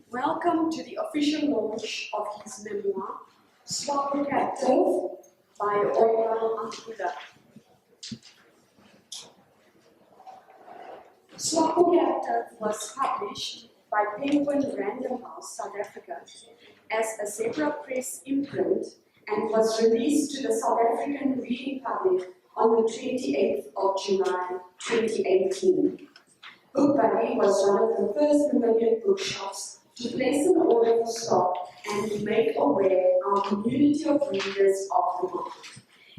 Welcome to the official launch of his memoir, SWAPO Captive by Oiva Angula. SWAPO Captive was published by Penguin Random House, South Africa, as a separate press imprint and was released to the South African reading public on the 28th of July 2018. Book Barrio was one of the first Namibian bookshops to place an order for stock and to make aware our community of readers of the book.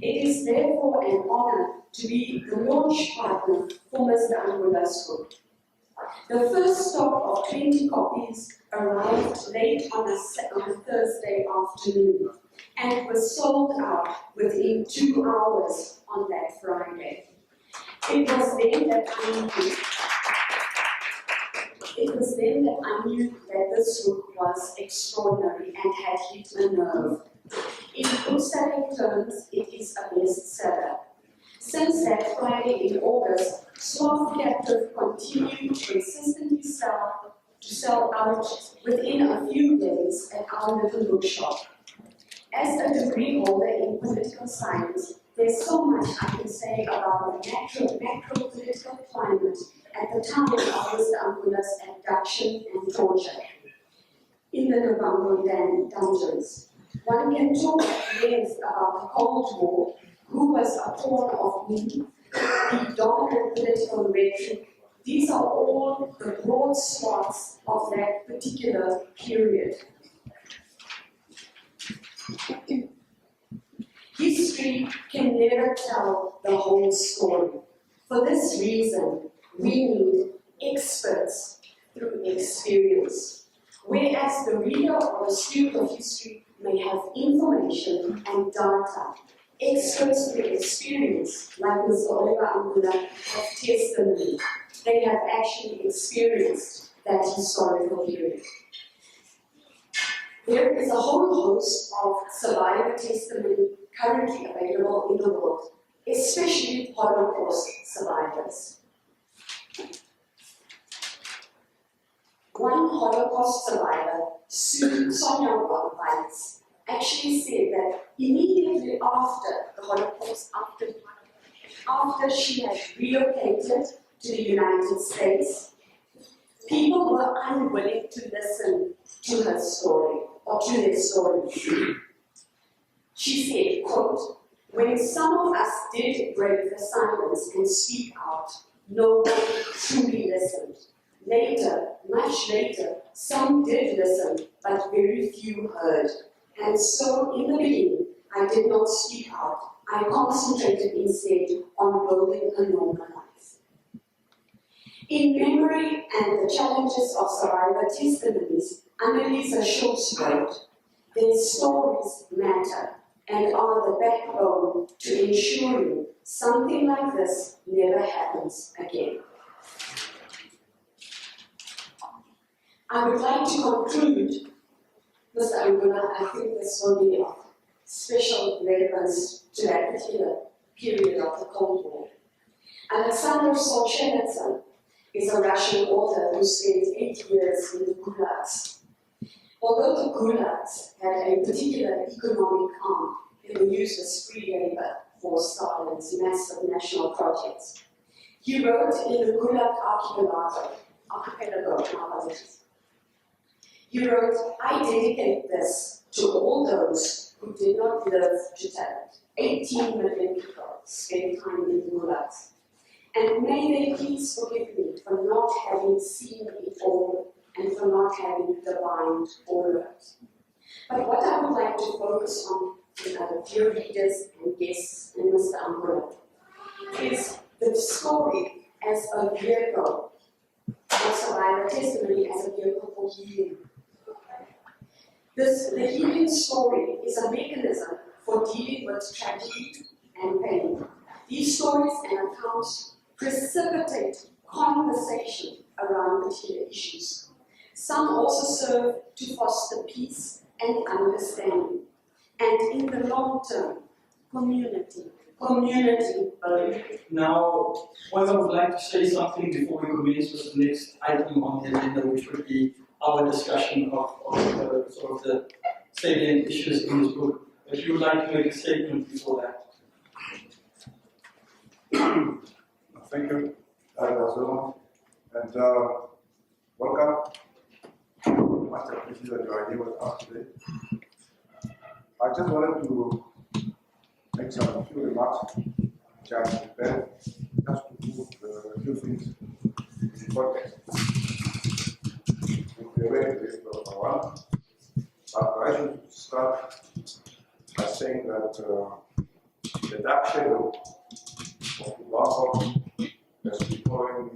It is therefore an honor to be the launch partner for Mr. Angula's book. The first stock of 20 copies arrived late on a Thursday afternoon and was sold out within 2 hours on that Friday. It was then that I knew that this book was extraordinary and had hit a nerve. In bookselling terms, it is a bestseller. Since that Friday in August, SWAPO Captive continued to consistently sell out within a few days at our little bookshop. As a degree holder in political science, there's so much I can say about the macro-political climate at the time of Mr. Angula's abduction and torture in the Lubango dungeons. One can talk at length about the Cold War, who was a pawn of me, the dominant political rhetoric. These are all the broad swaths of that particular period. History can never tell the whole story. For this reason, we need experts through experience. Whereas the reader or the student of history may have information and data, experts through experience, like Mr. Oiva Angula, have testimony. They have actually experienced that historical period. There is a whole host of survivor testimony currently available in the world, especially Holocaust survivors. One Holocaust survivor, Sonia Weitz, actually said that immediately after the Holocaust, after she had relocated to the United States, people were unwilling to listen to her story, or to their story. She said, quote, "When some of us did break the silence and speak out, no one truly listened. Later, much later, some did listen, but very few heard. And so, in the beginning, I did not speak out. I concentrated instead on building a normal life." In memory and the challenges of survivor testimonies, Annalisa Schultz wrote, "Their stories matter and are the backbone to ensuring something like this never happens again." I would like to conclude, Mr. Angula, I think this will be of special relevance to that particular period of the Cold War. Alexander Solzhenitsyn is a Russian author who spent 8 years in the gulags. Although the gulags had a particular economic arm, they were used as free labor for Stalin's massive national projects. He wrote in the Gulag Archipelago, he wrote, "I dedicate this to all those who did not live to tell it. 18 million people spent time in the gulags. And may they please forgive me for not having seen it all and for not having divined all of it." But what I would like to focus on, dear readers and guests and Mr. Angula, is the story as a vehicle, or survivor testimony as a vehicle for healing. The healing story is a mechanism for dealing with tragedy and pain. These stories and accounts precipitate conversation around particular issues. Some also serve to foster peace and understanding. And in the long term, community. Now, what I would like to say something before we commence with the next item on the agenda, which would be our discussion of sort of the salient issues in this book. If you would like to make a statement before that. Thank you, Dr. and welcome. Much appreciate that you are here with us today. I just wanted to make some few remarks, which I prepared, just to put a few things in context. We're very brief for one, but I should start by saying that the dark shadow of Lubango has been following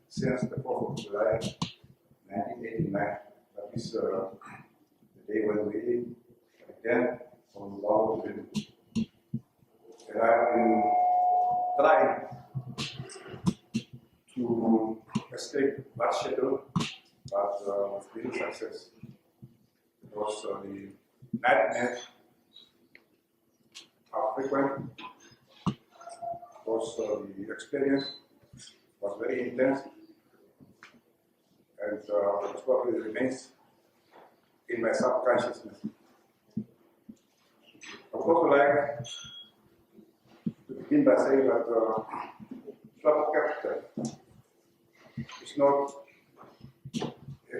since the 4th of July 1989. That is the day when we again from Lubango to Windhoek. And I've been trying to escape that shadow, but with little success. Because the nightmares are frequent. Because the experience was very intense, and it probably remains in my subconsciousness. I would also like to begin by saying that SWAPO Captive is not a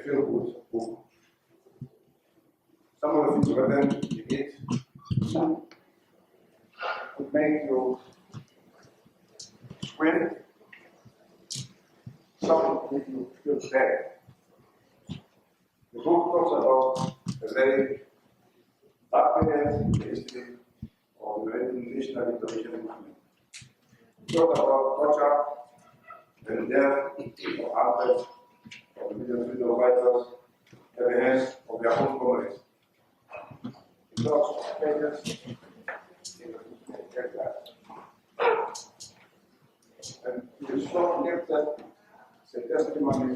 feel-good book. Some of the things written in it could make you squint, some make you feel sad. The book talks about a very dark period in the history of the national liberation movement. It talks about torture and death of hundreds of millions of freedom fighters at the hands of their own comrades. It talks of pages and it is so clear that it's a testimony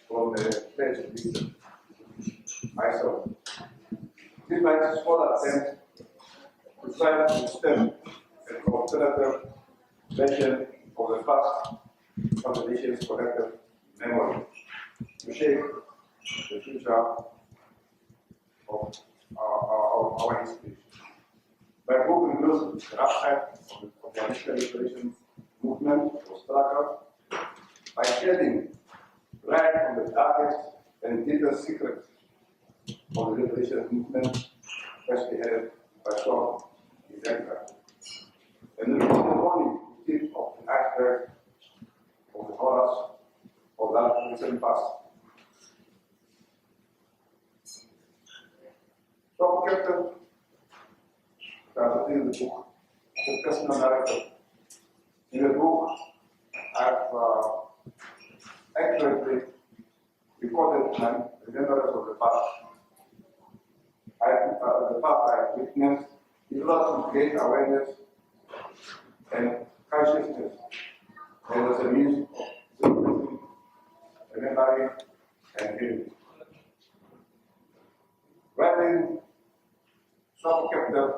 from the pledge victim, myself. This might be a small attempt to try to stem an alternative version of the past of the nation's collective memory to shape the future of our history. My book reveals the upside of the national liberation movement or struggle by shedding light on the darkest and deepest secrets of the liberation movement, especially headed by SWAPO Angula. And this is only the tip of the iceberg of the horrors of that recent past. SWAPO Captive, in the book, the personal narrative. In the book, I've accurately recorded my remembrance of the past. The past I have witnessed developed great awareness and consciousness, and as a means of symbolism, remembering, and healing. Writing SWAPO Captive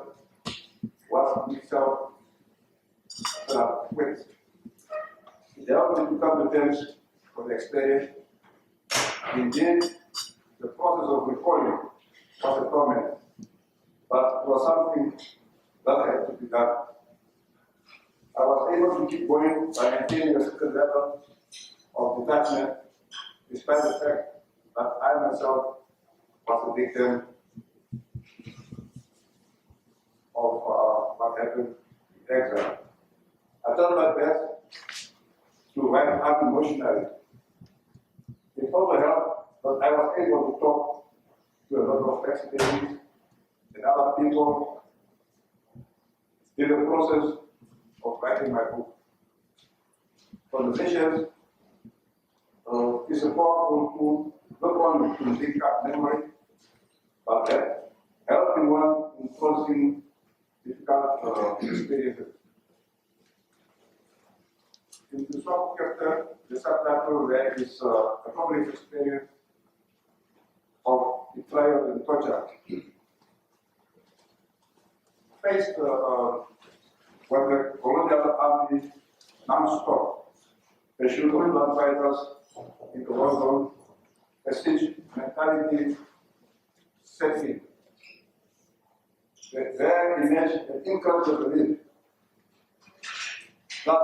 was itself quit. It helped me to come to terms with the experience. Indeed, the process of recalling was a torment, but it was something that had to be done. I was able to keep going by maintaining a certain level of detachment, despite the fact that I myself was a victim of what happened in exile. I done my best to write unemotionally. It also helped that I was able to talk to a lot of ex-colleagues and other people in the process of writing my book. Conversations is a powerful tool, not only to dig up memory, but helping one in processing difficult experiences. In the SWAPO Captive, the subtitle there is a public experience of betrayal and torture. Faced when the colonial army non-stop, the children fighters in the war zone a siege mentality set in. There emerged an incorrigible belief that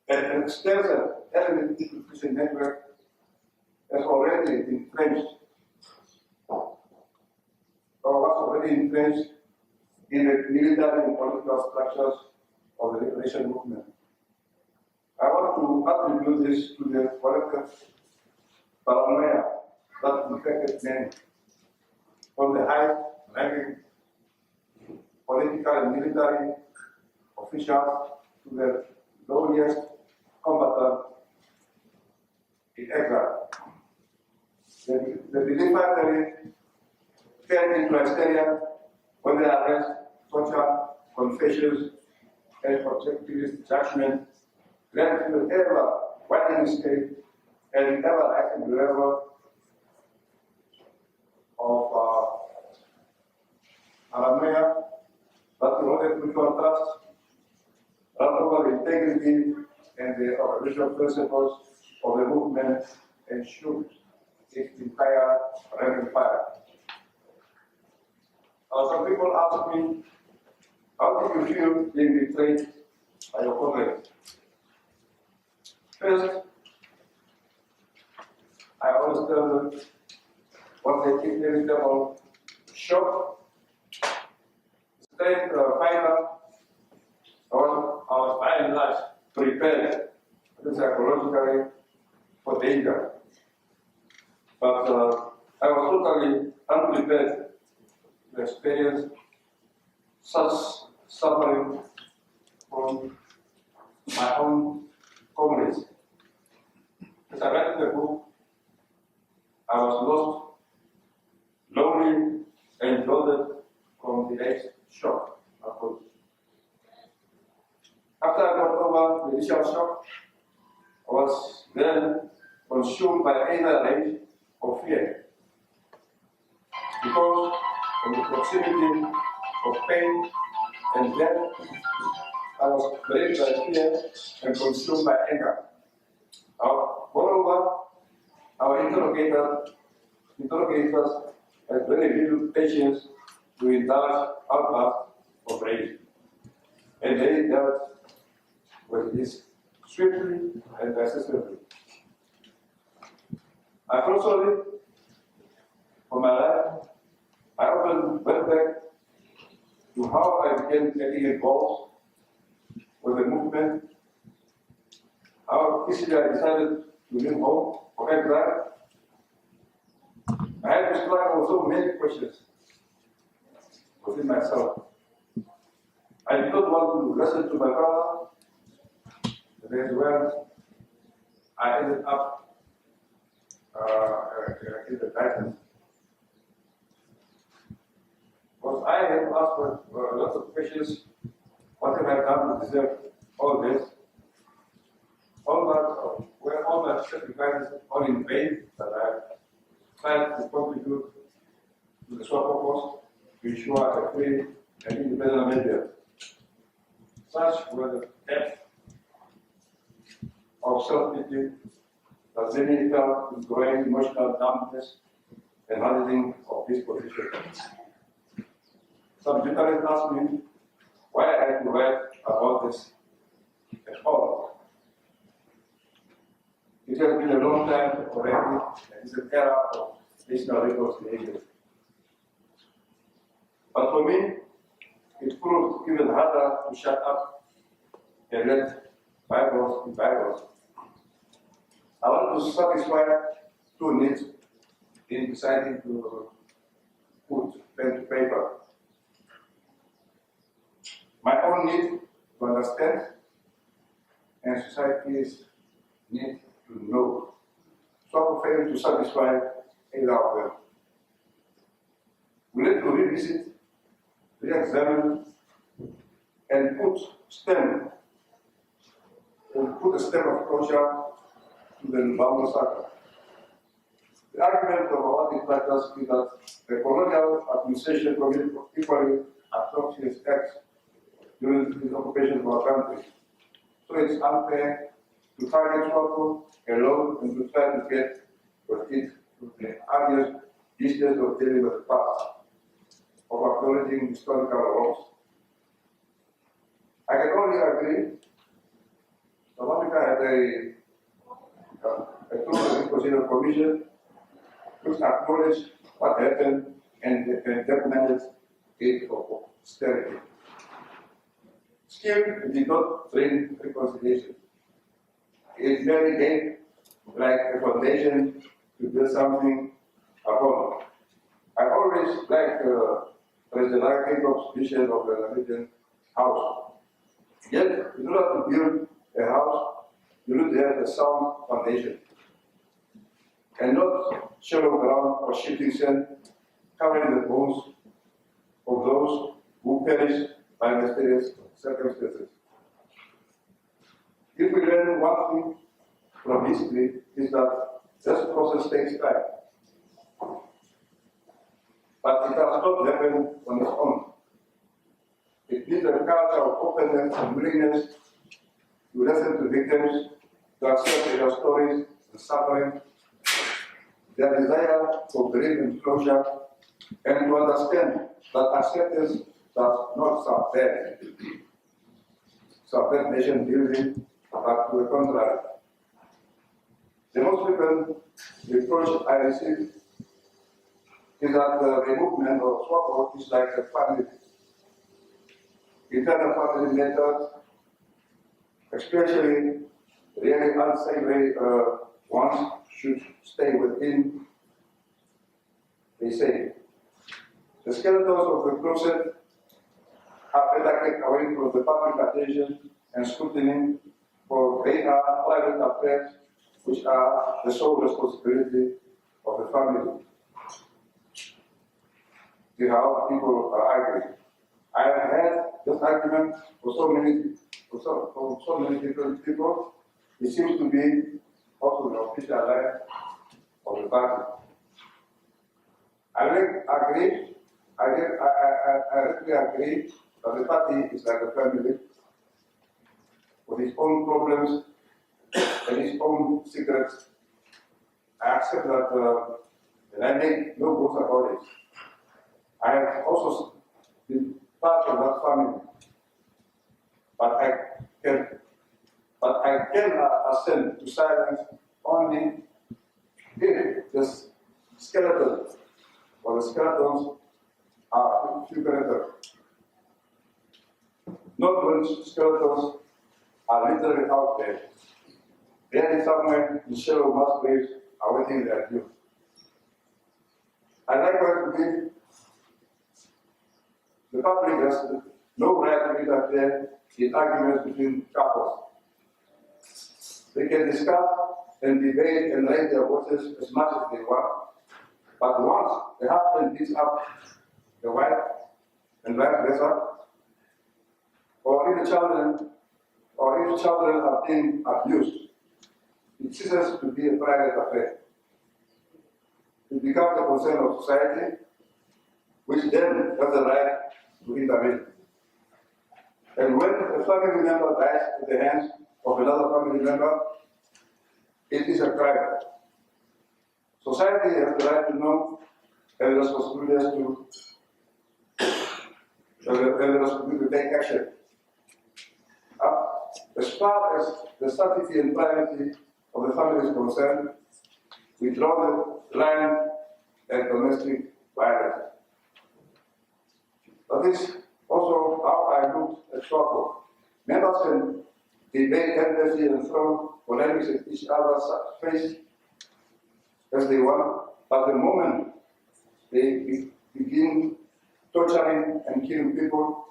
an extensive element institution network has already entrenched or was already entrenched in the military and political structures of the liberation movement. I want to attribute this to the collective paranoia that infected many, from the high-ranking political and military officials to the lowliest combatant in exile. The belief factory fell into hysteria when the arrest, torture, confessions, and objectivist judgment led to an ever-widening state and ever-rising level of paranoia that eroded mutual trust, ran over the integrity and the original principles of the movement and shook its entire rank and file. Some people ask me, how do you feel being betrayed by your comrades? First, I always tell them what they think inevitable shock, straight final, I was by and large prepared psychologically for danger. But I was totally unprepared to experience such suffering from my own comrades. As I read the book, I was lost, lonely, and loaded from the next shock. After I got over the initial shock, I was then consumed by either rage or fear. Because of the proximity of pain and death, I was gripped by fear and consumed by anger. Moreover, our interrogators had very little patience to indulge outbursts of rage, and they dealt with this swiftly and persistently. I felt sorry for my life. I often went back to how I began getting involved with the movement, how easily I decided to leave home for exile. I had to struggle with so many questions within myself. I did not want to listen to my father. That's when I ended up in the Titans. Because I had asked for lots of questions. What have I done to deserve all this? All my sacrifices all in vain that I tried to contribute to the SWAPO cause to ensure a free and independent media. Such were the depth of self-pity that many felt with growing emotional numbness and handling of this position. Some journalists asked me why I had to write about this at all. It has been a long time already, and it's an era of national reconciliation. But for me, it proved even harder to shut up and let bygones be bygones. I want to satisfy two needs in deciding to put pen to paper. My own need to understand, and society's need to know. SWAPO failed to satisfy either of them. We need to revisit, re-examine, and put a stamp of closure to the Lubango saga. The argument of our detractors is that the colonial administration committed equally atrocious acts during the occupation of our country. So it's unfair to target SWAPO alone and to try to get with it to the obvious business of dealing with the past, of acknowledging historical wrongs. I can only agree. South Africa had a truth and reconciliation commission which acknowledged what happened and documented it for posterity. Still, it did not bring reconciliation. It merely gave like a foundation to build something upon. I always liked President Jacob's vision of the Norwegian house. Yet, in order to build a house, you need to have a sound foundation and not shallow ground or shifting sand covering the bones of those who perished by mysterious circumstances. If we learn one thing from history, is that this process takes time. But it does not happen on its own. It needs a culture of openness and willingness to listen to victims, to accept their stories and suffering, their desire for grief and closure, and to understand that acceptance does not subvert nation building, but to the contrary. The most frequent reproach I receive is that the movement of SWAPO is like a family. Internal family matters, especially really unsavory ones, should stay within, they say. The skeletons of the closet are better kept away from the public attention and scrutiny, for they are private affairs which are the sole responsibility of the family. See how people are arguing. I have had this argument for so many different people. It seems to be also the official line of the party. I really agree that the party is like a family with its own problems and its own secrets. I accept that, and I make no boast about it. I have also been part of that family, but I can assent to silence only if the skeleton or the skeletons are figurative. Not when skeletons are literally out there. They are somewhere in shallow mass graves awaiting their due. I likewise believe the public has no right to interfere in arguments between couples. They can discuss and debate and raise their voices as much as they want, but once the husband beats up the wife and vice versa, or if children are being abused, it ceases to be a private affair. It becomes a concern of society, which then has the right to intervene. And when a family member dies at the hands of another family member, it is a crime. Society has the right to know and the responsibility to take action. As far as the sanctity and privacy of the family is concerned, we draw the line at domestic violence. That is also how I look at SWAPO. Members can debate endlessly and throw polemics at each other's face as they want, but the moment they begin torturing and killing people,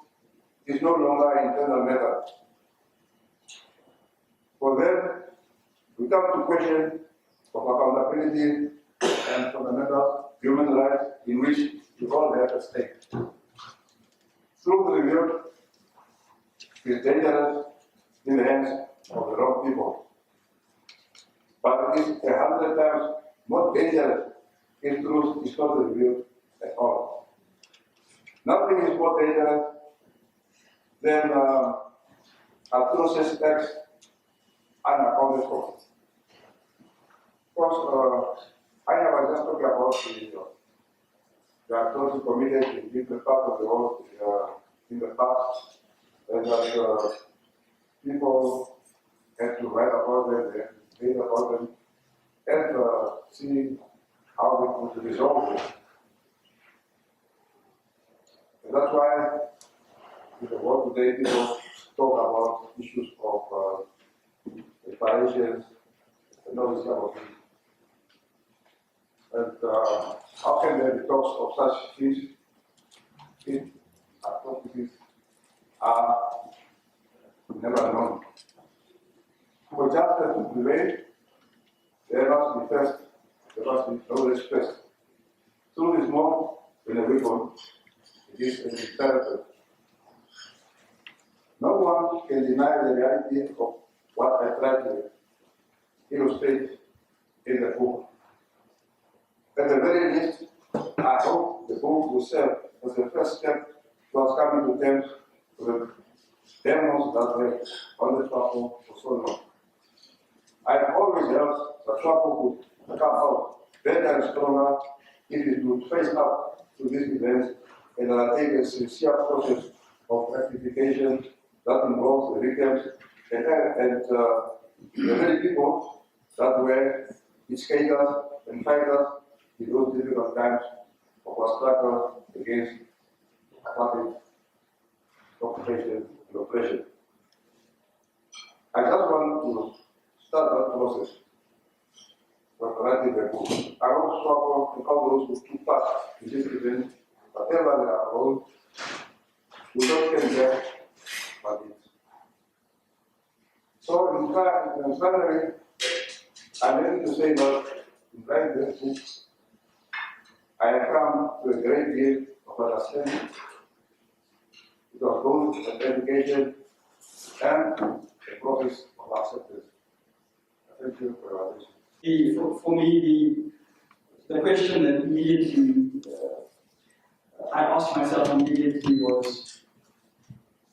it is no longer an internal matter. For them, we come to question of accountability and fundamental human rights in which we all have a stake. Truth revealed is dangerous in the hands of the wrong people. But it is 100 times more dangerous if truth is not revealed at all. Nothing is more dangerous than atrocious acts unaccounted for. Of course, I was just talking about the actors committed in different parts of the world in the past, and that people have to write about them, they have to read about them, and see how we could resolve it. And that's why in the world today people talk about issues of reparations and all this kind of thing. And how can there be talks of such things if atrocities are never known? For justice to prevail, there must be knowledge first. Truth is more than a weapon, it is an imperative. No one can deny the reality of what I try to illustrate in the book. At the very least, I hope the book will serve as the first step towards coming to terms with demons that were on the SWAPO for so long. I've always held that SWAPO would come out better and stronger if it would face up to these events and undertake a sincere process of rectification that involves the victims and the very people that were its caitors and fighters in those difficult times of our struggle against apartheid, occupation, and oppression. I just want to start that process when writing the book. I want to talk to all those who took part in this event, whatever they are wrong, who don't came there, but it. So, in summary, I'm ready to say that in writing this book, I have come to a great deal of understanding. It was both an education and a process of acceptance. Thank you for your attention. For me, the question that immediately I asked myself immediately was,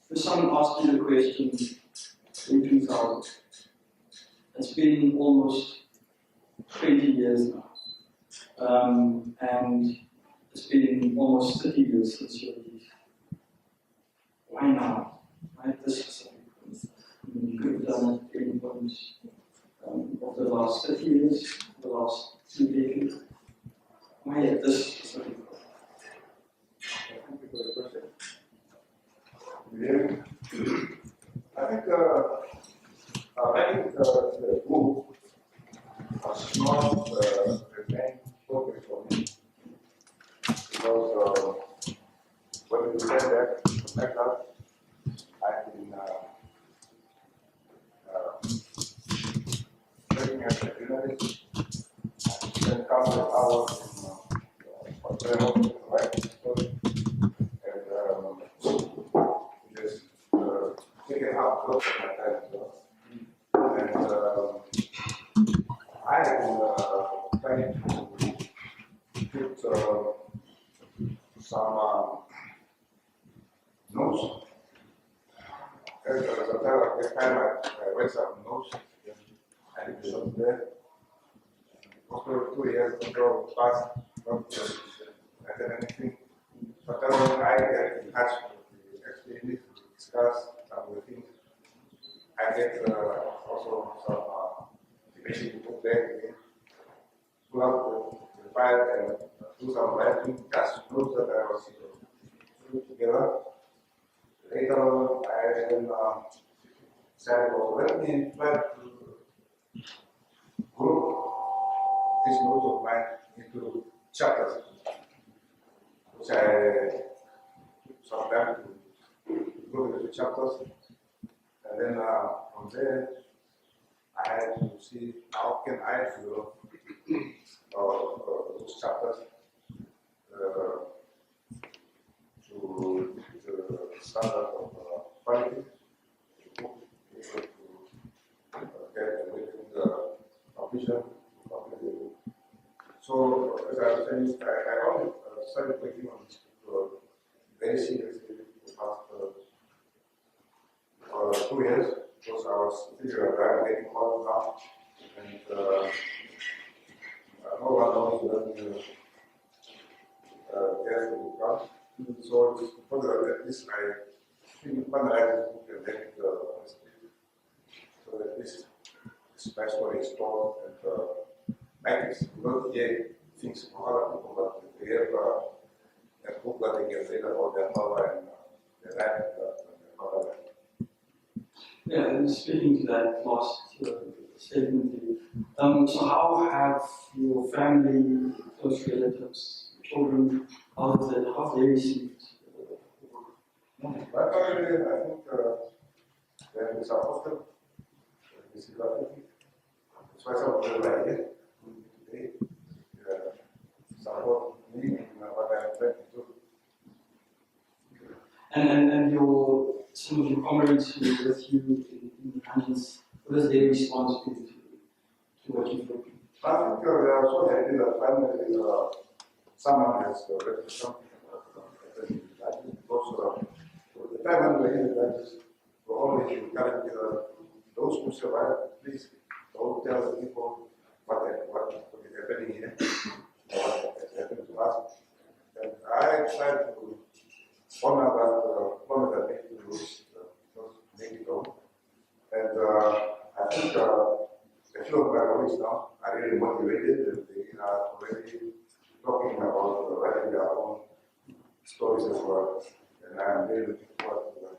if someone asked you the question in 2000, it's been almost 20 years now. And it's been almost 30 years since your release. Why now? Why at this specific point? You could have done it at any point of the last 30 years, the last 2 decades. Why at this specific point? Thank you for the question. Yeah. I think writing the book was not the main focus for me. Because when you said that, like that, I've been working as a journalist. I spent countless hours in writing story and just figuring out what my time as well. And I have been trying to put some notes. As a time I read some notes and it was there. After 2 years ago, past, not I did anything. But then I get in touch with the experience to discuss some of the things. I get also some information to put there again. To have the file and do some writing, just notes that I was put together. Later on, I then said, well, let me try to group these notes of mine into chapters, which I took some time to go into chapters. And then from there, I had to see how can I develop those chapters to the standard of quality, to get within the official. So, as I was saying, I only started working on this very seriously in the past 2 years. because I was thinking of getting called now, and no one knows when death will come. So it's further at least I think finalize the book and then so that this backstory is told and like not yet things from other people, but they have a book that they can read about their father and their land and their fatherland. Yeah, and speaking to that last statement, so how have your family, close relatives, children, how have they received? My family, I think they're supportive. That's why some of them are here today. Support me in what I'm trying to do. And some of your comrades who were with you in the dungeons, what is their response to what you've written? I think they are so happy that finally someone has written something about the because the time when we were in the dungeons, we always encourage those who survive, please don't tell the people what is happening here, what has happened to us. And I try to honor that make make it home. And I think a few of my colleagues now are really motivated and they are already talking about writing their own stories as well. And I am really looking forward to that.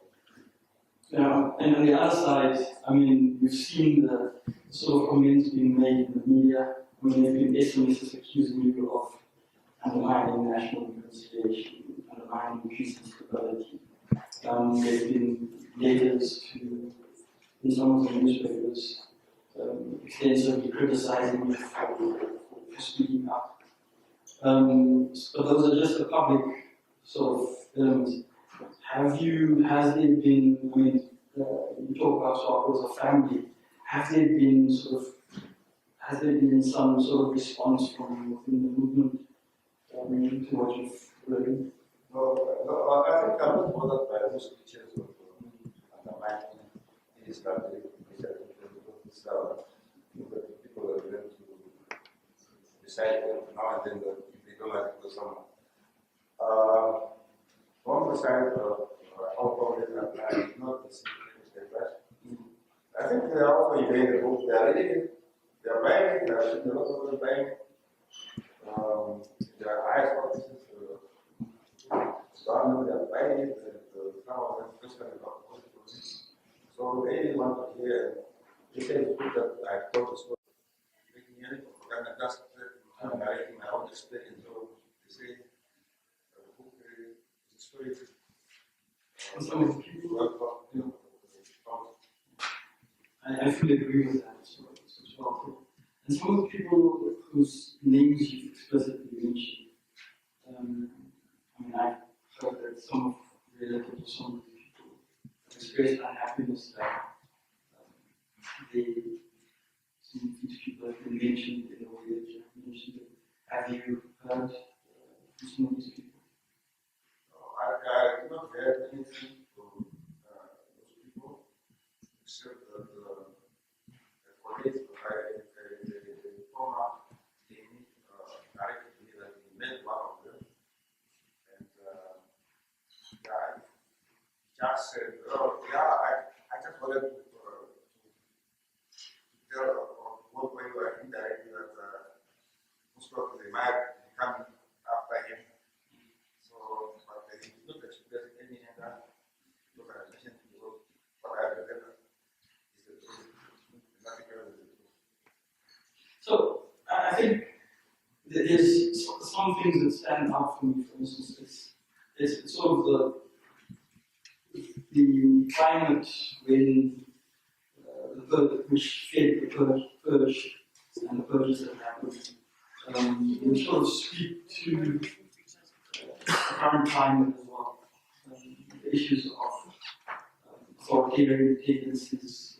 Yeah, and on the other side, I mean, we've seen the sort of comments being made in the media. I mean, there have been SMSs accusing you of undermining national reconciliation, undermining peace and stability. There have been letters in some of the newspapers extensively criticizing you for speaking up. But those are just the public sort of elements. Has there been, I mean, you talk about SWAPO as a family, has there been some sort of response from within the movement to what you've written? No, I think I'm not bothered by those pictures of undermining it is that people are going to decide now and then that if they don't like it or someone. From the side of how progress and plan is not the significant step. I think they are also enjoying the book. They are reading it, they are buying it, they are seeing a lot of them buying it. Their highest offices, government, they are buying it, and now I'm questioning about it. So they want to hear, they say it's good that I told the story, making any propaganda, just narrating my own experience. So they say the book is a story. And some of the people, I fully agree with that as well. And some of the people whose names you've explicitly mentioned, I mean, I've heard that some of related to some of the people have expressed unhappiness that some of these people have been mentioned in the way that you have mentioned it. Have you heard from some of these people? I did not hear anything from those people, except that the colleagues, the former team directed me that he met one of them, and just said, oh, yeah, I just wanted to tell what way you are indirectly that most of they might be coming after him. So, but they did not express any other organization to the world. What I remember is the truth, nothing else is the truth. So, I think there's some things that stand out for me, for instance, it's sort of the climate when which fed the purge and the purges that happened, which sort of speak to the current climate as well. The issues of authoritarian tendencies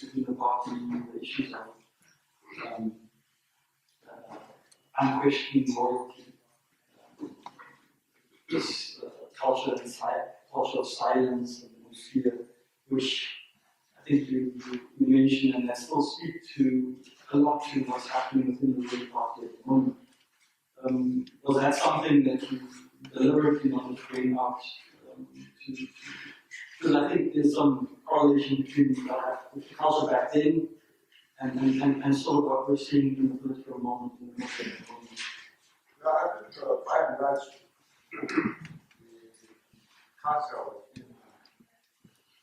within the party, the issues of unquestioning loyalty, this culture of silence and fear, which I think you mentioned, and that still speak to a lot to what's happening within the Labour Party at the moment. Was that something that you deliberately wanted to bring out? Because I think there's some correlation between the culture back then and sort of what we're seeing in the political moment in the Muslim moment. Yeah, I think by and large, the culture within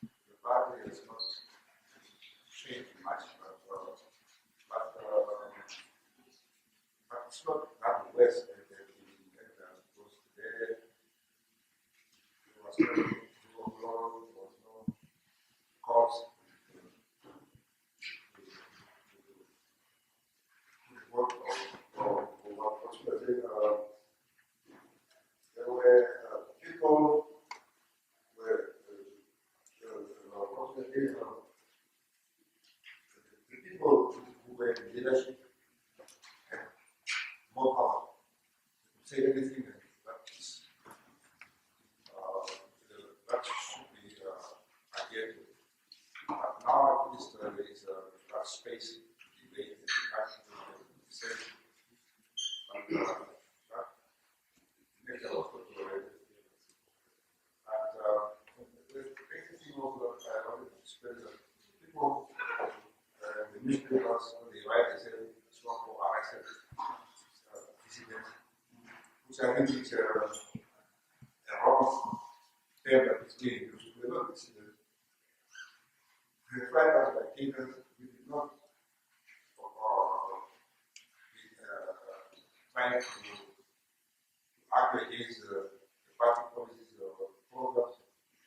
the party has not changed much, but it's not that worse than because there was no rule of law, there was no courts. There were people the people who were in leadership had more power to say anything that should be adhered to. But now at least there is a space to debate and actually say that makes a lot of people. And the basic thing also that I wanted to explain that people the newspapers when they write they say SWAPO arrested dissidents, which I think is a wrong term that is being used. We're not dissidents. The flight was by Kenyans, we did not try to argue against the party policies or programs.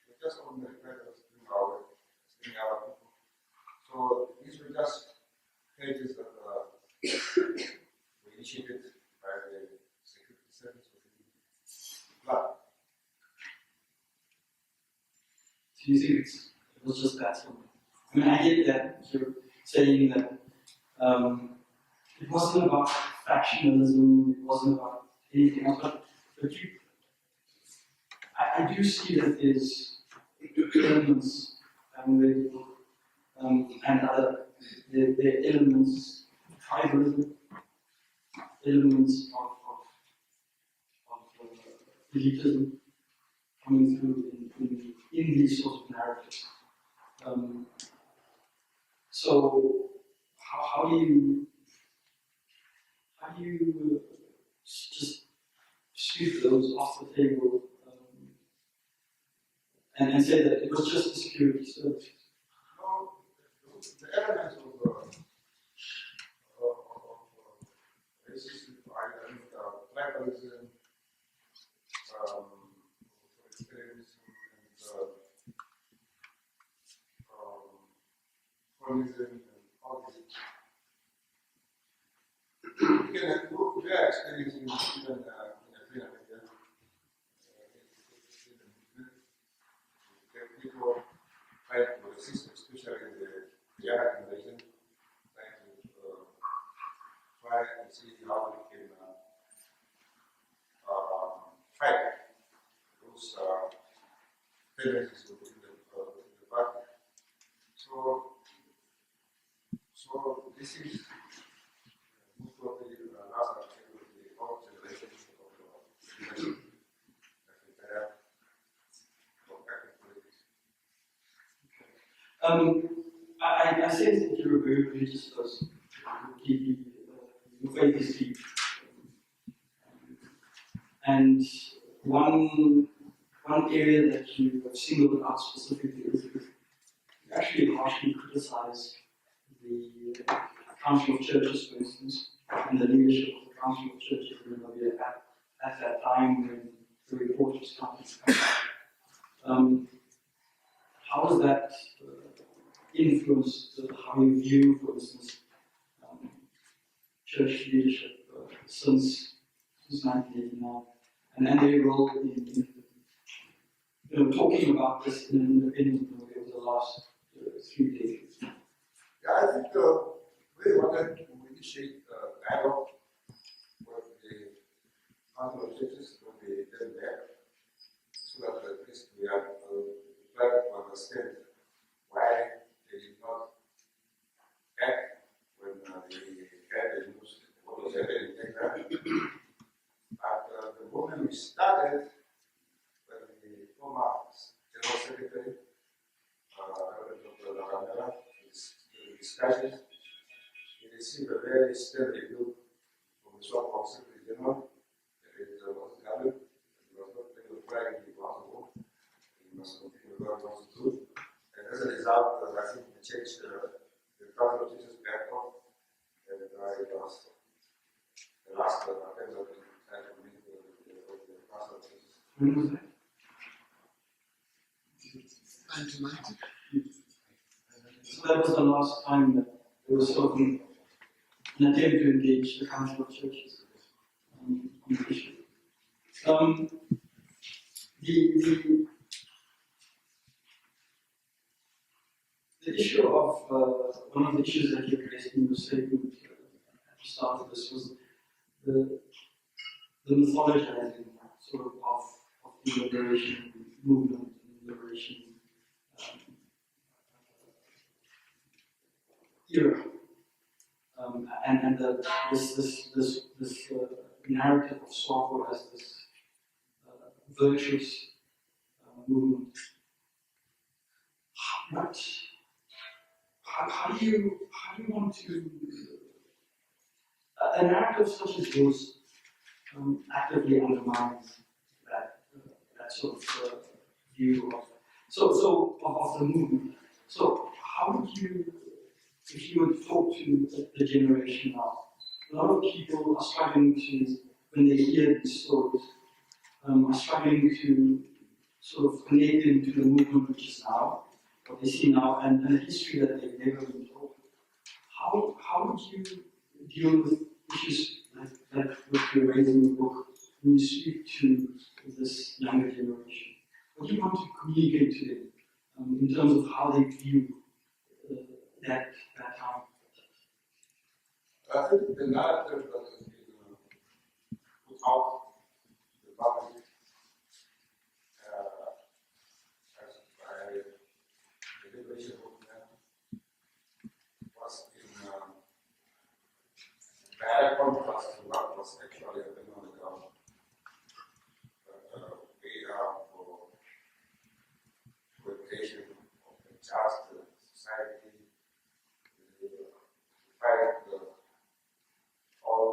We just only reflect us doing our work, seeing our people. So these were just pages that were initiated by the security service within the blood. Do you think it was just that simple? I mean, I get that you're saying that it wasn't about factionalism, it wasn't about anything else, but I do see that there's elements and other there are elements of tribalism, elements of elitism coming through in these sorts of narratives. So how do you just sweep those off the table and say that it was just a security service? No, the elements of racism, tribalism, extremism, and holism, and all this. We are experiencing even in Africa. People trying to resist, especially the younger generation, trying to try and see how we can fight those tendencies within the party. So this is most probably the last aspect of the whole generation of the entire politics. I sense that you're a very religious person. Your faith is deep. And one area that you have singled out specifically is you actually harshly criticize the Council of Churches, for instance, and the leadership of the Council of Churches in Namibia at that time when the report was coming. How has that influenced how you view, for instance, church leadership since 1989, and their role in talking about this in an independent way over the last 3 decades? Yeah, I think we wanted to initiate dialogue with the Council of Churches when they get there, so that at least we are trying to understand why they was already taken. But the moment we started, when the former General Secretary, Dr. Lubango, discussions, he received a very steady review from the SWAPO Secretary General. It was gathered, it was not really flagging the possible, he must continue what he wants to do. And as a result, I think we changed the Council of Teachers back off, and it was the last attempt that we had to meet the Council of Teachers. When was that? 1990. So that was the last time that there was sort of an attempt to engage the Council of Churches on the issue. The issue of one of the issues that you raised in your statement at the start of this was the mythologizing sort of the liberation movement and liberation era, and this narrative of SWAPO as this virtuous movement. How do you want to a narrative such as yours actively undermines that sort of view of of the movement. So how would you, if you would talk to the generation now, a lot of people are struggling to, when they hear these stories, are struggling to sort of connect into the movement which is now, what they see now, and the history that they've never been told. How would you deal with issues like that which you raise in your book when you speak to this younger generation? What do you want to communicate to them in terms of how they view that time? I think the narrative that has been put out to the public as by the liberation movement was in direct contrast to what was actually happening on the ground. We are for education of the just society, fight all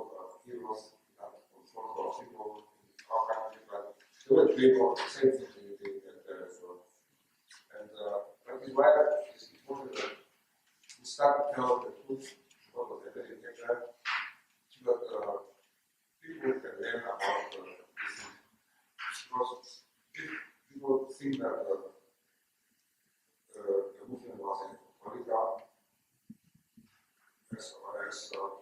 heroes that control our people in our country, but they were doing all the same thing they did there as well. And that is why it's important that we start to tell the truth what was happening there, so that people can learn about this. Because if people think that the movement was in political, as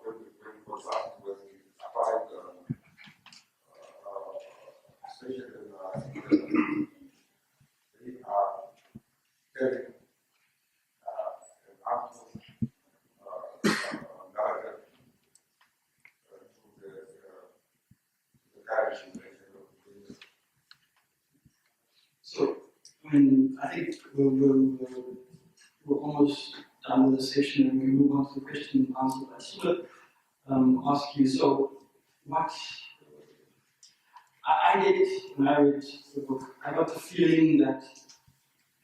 when we contrast with the applied station in they are telling an harmful narrative to the direction they are. So, I mean, I think we're almost done with the session and we move on to the question and answer. I just want to ask you, so what, I did when I read the book, I got the feeling that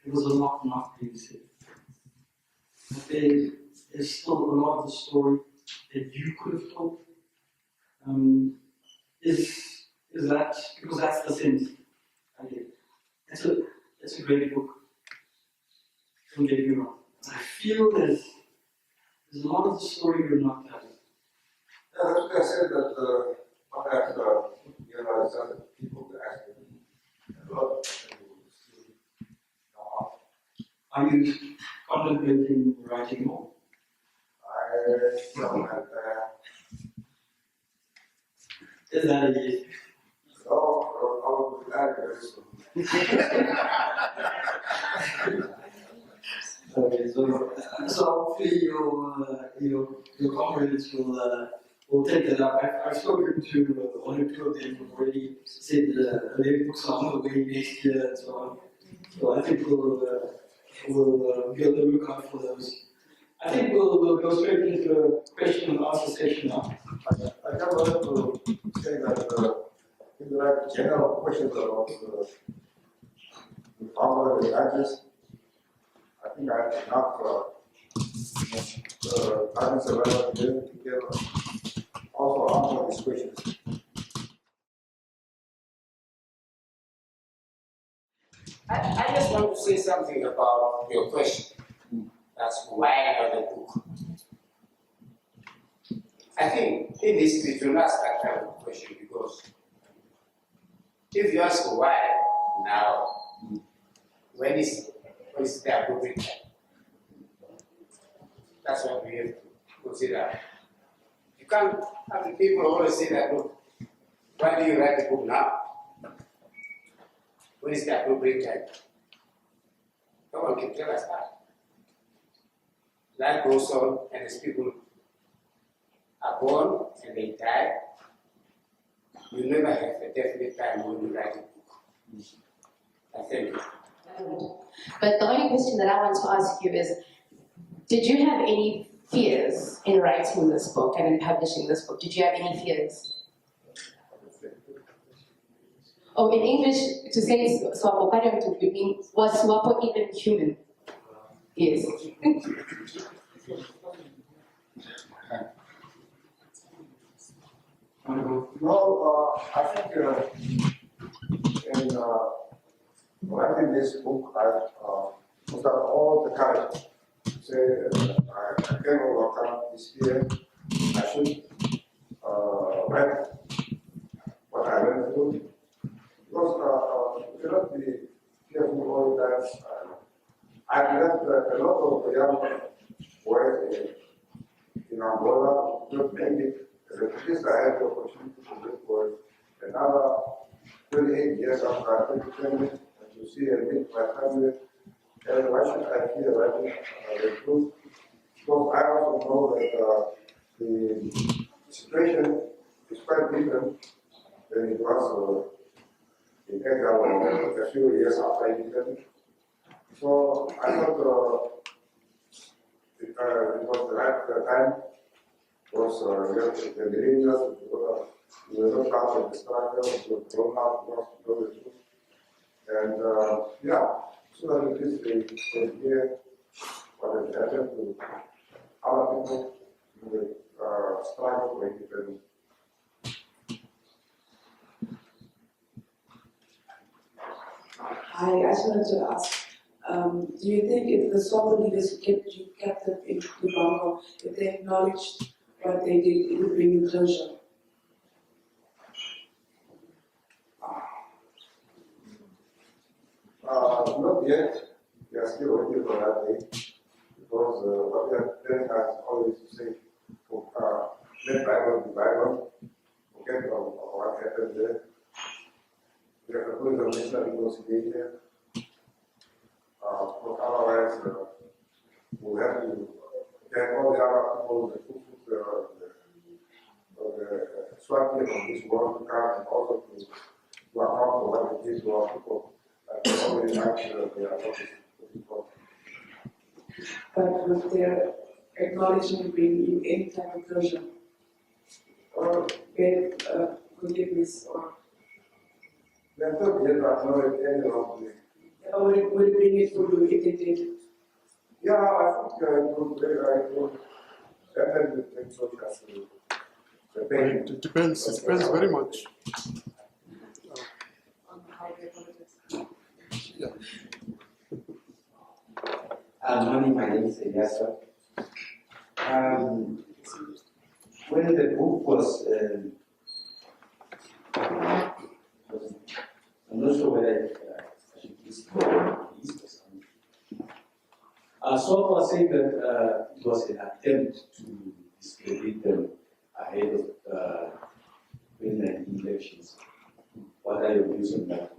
there was a lot not being said. That there is still a lot of the story that you could have told. Is that, because that's the sense I get. It's a great book. Don't get me wrong. I feel there's a lot of the story you're not telling. Yeah, that's what I said that what I have realized that people that actually a lot of people will still know. Are you contemplating writing more? I don't have Is that a yes? I'll be glad very soon. Okay, so hopefully your comrades will take that up. I've spoken to one or two of them who already said their books are on the way next year and so on. So I think we'll be on the lookout for those. I think we'll go straight into the question and answer session now. I just wanted to say that if there are general questions about the power of the judges, I think I have enough judges available here to give also answer these questions. I just want to say something about your question. That's why not the book. I think in this we do not ask that kind of question because if you ask why now, when is the appropriate time? That's what we have to consider. You can't have the people always say that, look, why do you write the book now? When is the appropriate time? No one can tell us that. Life goes on, and as people are born and they die, you never have a definite time when you write a book. I thank you. But the only question that I want to ask you is, did you have any fears in writing this book and in publishing this book? Did you have any fears? Oh, in English, to say SWAPO Captive would mean, was SWAPO even human? Yes. No, I think in writing this book, I put up all the courage. Say, I can overcome this fear. I should write what I went through. Because you cannot be fearful all the time. I've met a lot of young boys in Angola who don't make it. At least I had the opportunity to live for another 28 years after I took training and to see and meet my family. And why should I fear writing the truth? Because I also know that the situation is quite different than it was in Angola a few years after independence. So I thought it was the right time. Was the millennials we were not part of the struggle, we were grown up, we lost to know the truth. And yeah, so that it is the hear what has happened to other people in the struggle for independence. I just wanted to ask, do you think if the SWAPO leaders who kept you captive in Lubango, if they acknowledged what they did, it would bring you closure? Not yet. We are still waiting for that day. Because what we are telling us always to say, let Bible be Bible, forget about what happened there. We have to put the national reconciliation. Otherwise, we'll have to get all the other people, the SWAT team of this world to come and also to account for what it is to our people. Already actually they are not people. But with their acknowledgement bring you any type of closure? Or get forgiveness or? They are not yet acknowledged any of the. Or would it bring it for you if they did? Yeah, I think it would definitely bring social to the pain. It depends very much. On how they politics. Yeah. Morning, my name is Eliasa. When the book was, I'm not sure whether I should use or something. SWAPO said that it was an attempt to discredit them ahead of 2019 elections. What are your views on that?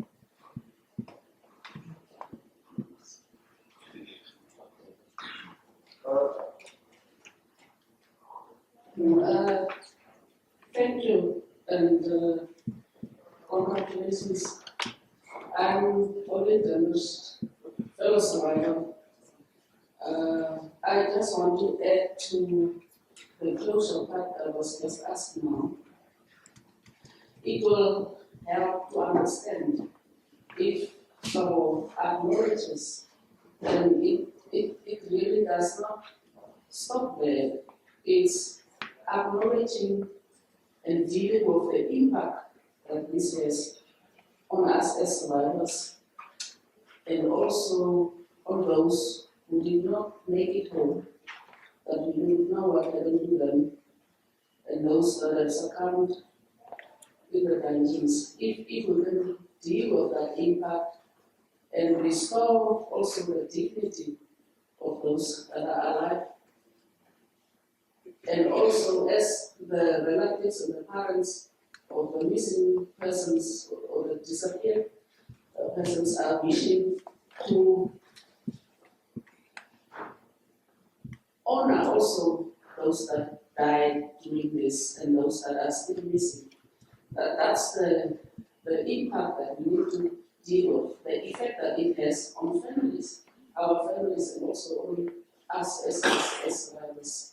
Thank you and congratulations. I'm Olin Dennis, fellow survivor. I just want want to add to the closure part that was just asked now. It will help to understand if someone acknowledges, then it really does not stop there. It's acknowledging and dealing with the impact that this has on us as survivors, and also on those who did not make it home, that we didn't know what happened to them, and those that have succumbed with the diabetes. If we can deal with that impact and restore also the dignity of those that are alive, and also as the relatives and the parents of the missing persons or the disappeared persons are wishing to honor also those that died doing this and those that are still missing. That's the impact that we need to deal with, the effect that it has on families, our families, and also on us as survivors.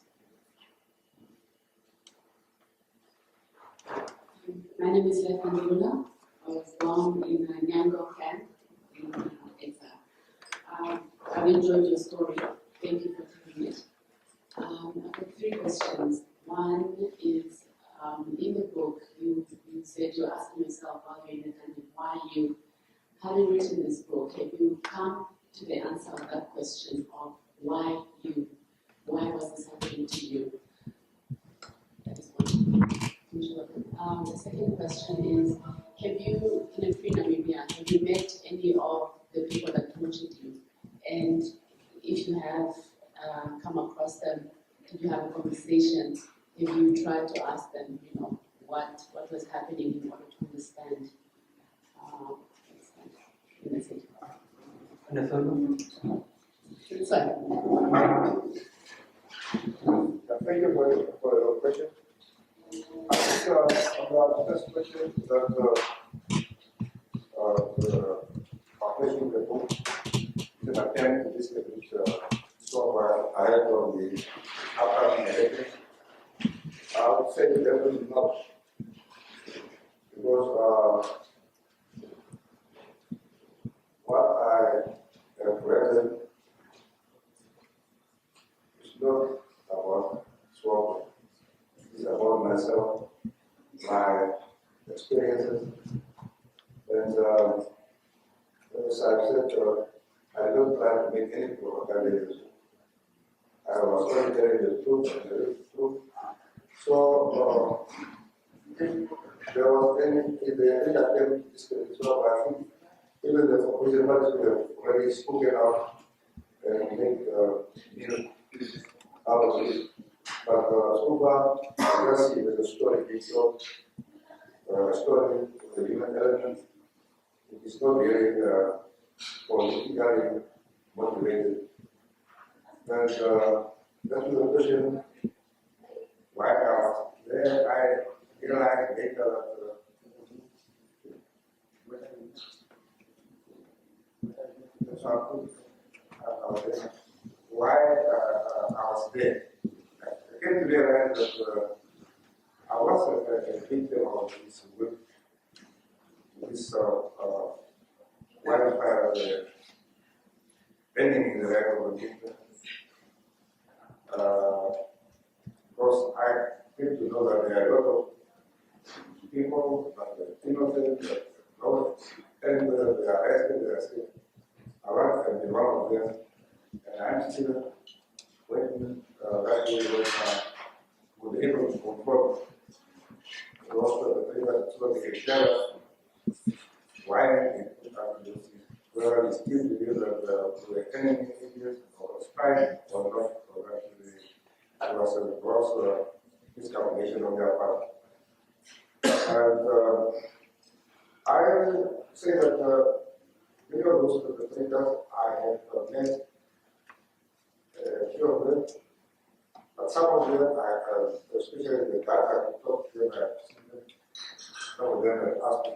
My name is Oiva Angula. I was born in a Nyango camp in Angola. I've enjoyed your story. Thank you for telling it. I've got 3 questions. One is, in the book, you said you're asking yourself while you're in the dungeon, why you, having written this book, have you come to the answer of that question of why you? Why was this happening to you? That is one. The second question is, have you, in a free Namibia, have you met any of the people that tortured you? And if you have come across them, did you have a conversation? Have you tried to ask them, what was happening in order to understand? That's it. And the third one? Sorry. Thank you for your question. I think about this question that the publishing the book is an attempt to establish so ahead of the upcoming elections. I would say definitely not, because what I have read is not about SWAPO. It's about myself, my experiences, and as I've said, I don't try to make any propaganda. I was only telling the truth and the real truth. So, if there was any attempt to discredit SWAPO, I think even the opposition parties would have already spoken out and make out of it. But so far, I just see it as a story being told, a story with the human element. It is not really politically motivated. And that's the question why there I realized later that why I was there. I came to realize that I was a victim of this wildfire burning in the area of the because I came to know that there are a lot of people that are innocent, that are and they are arrested, they are still around, and be one of them. And I'm still waiting that we were able to confront the people that they can tell us why whether we still believe that we were enemy agents or spy or not, or actually it was a gross miscalculation on their part. And I say that many of those perpetrators I have met a few of them, but some of them especially the guys I talked to them, I have seen them. Some of them have asked me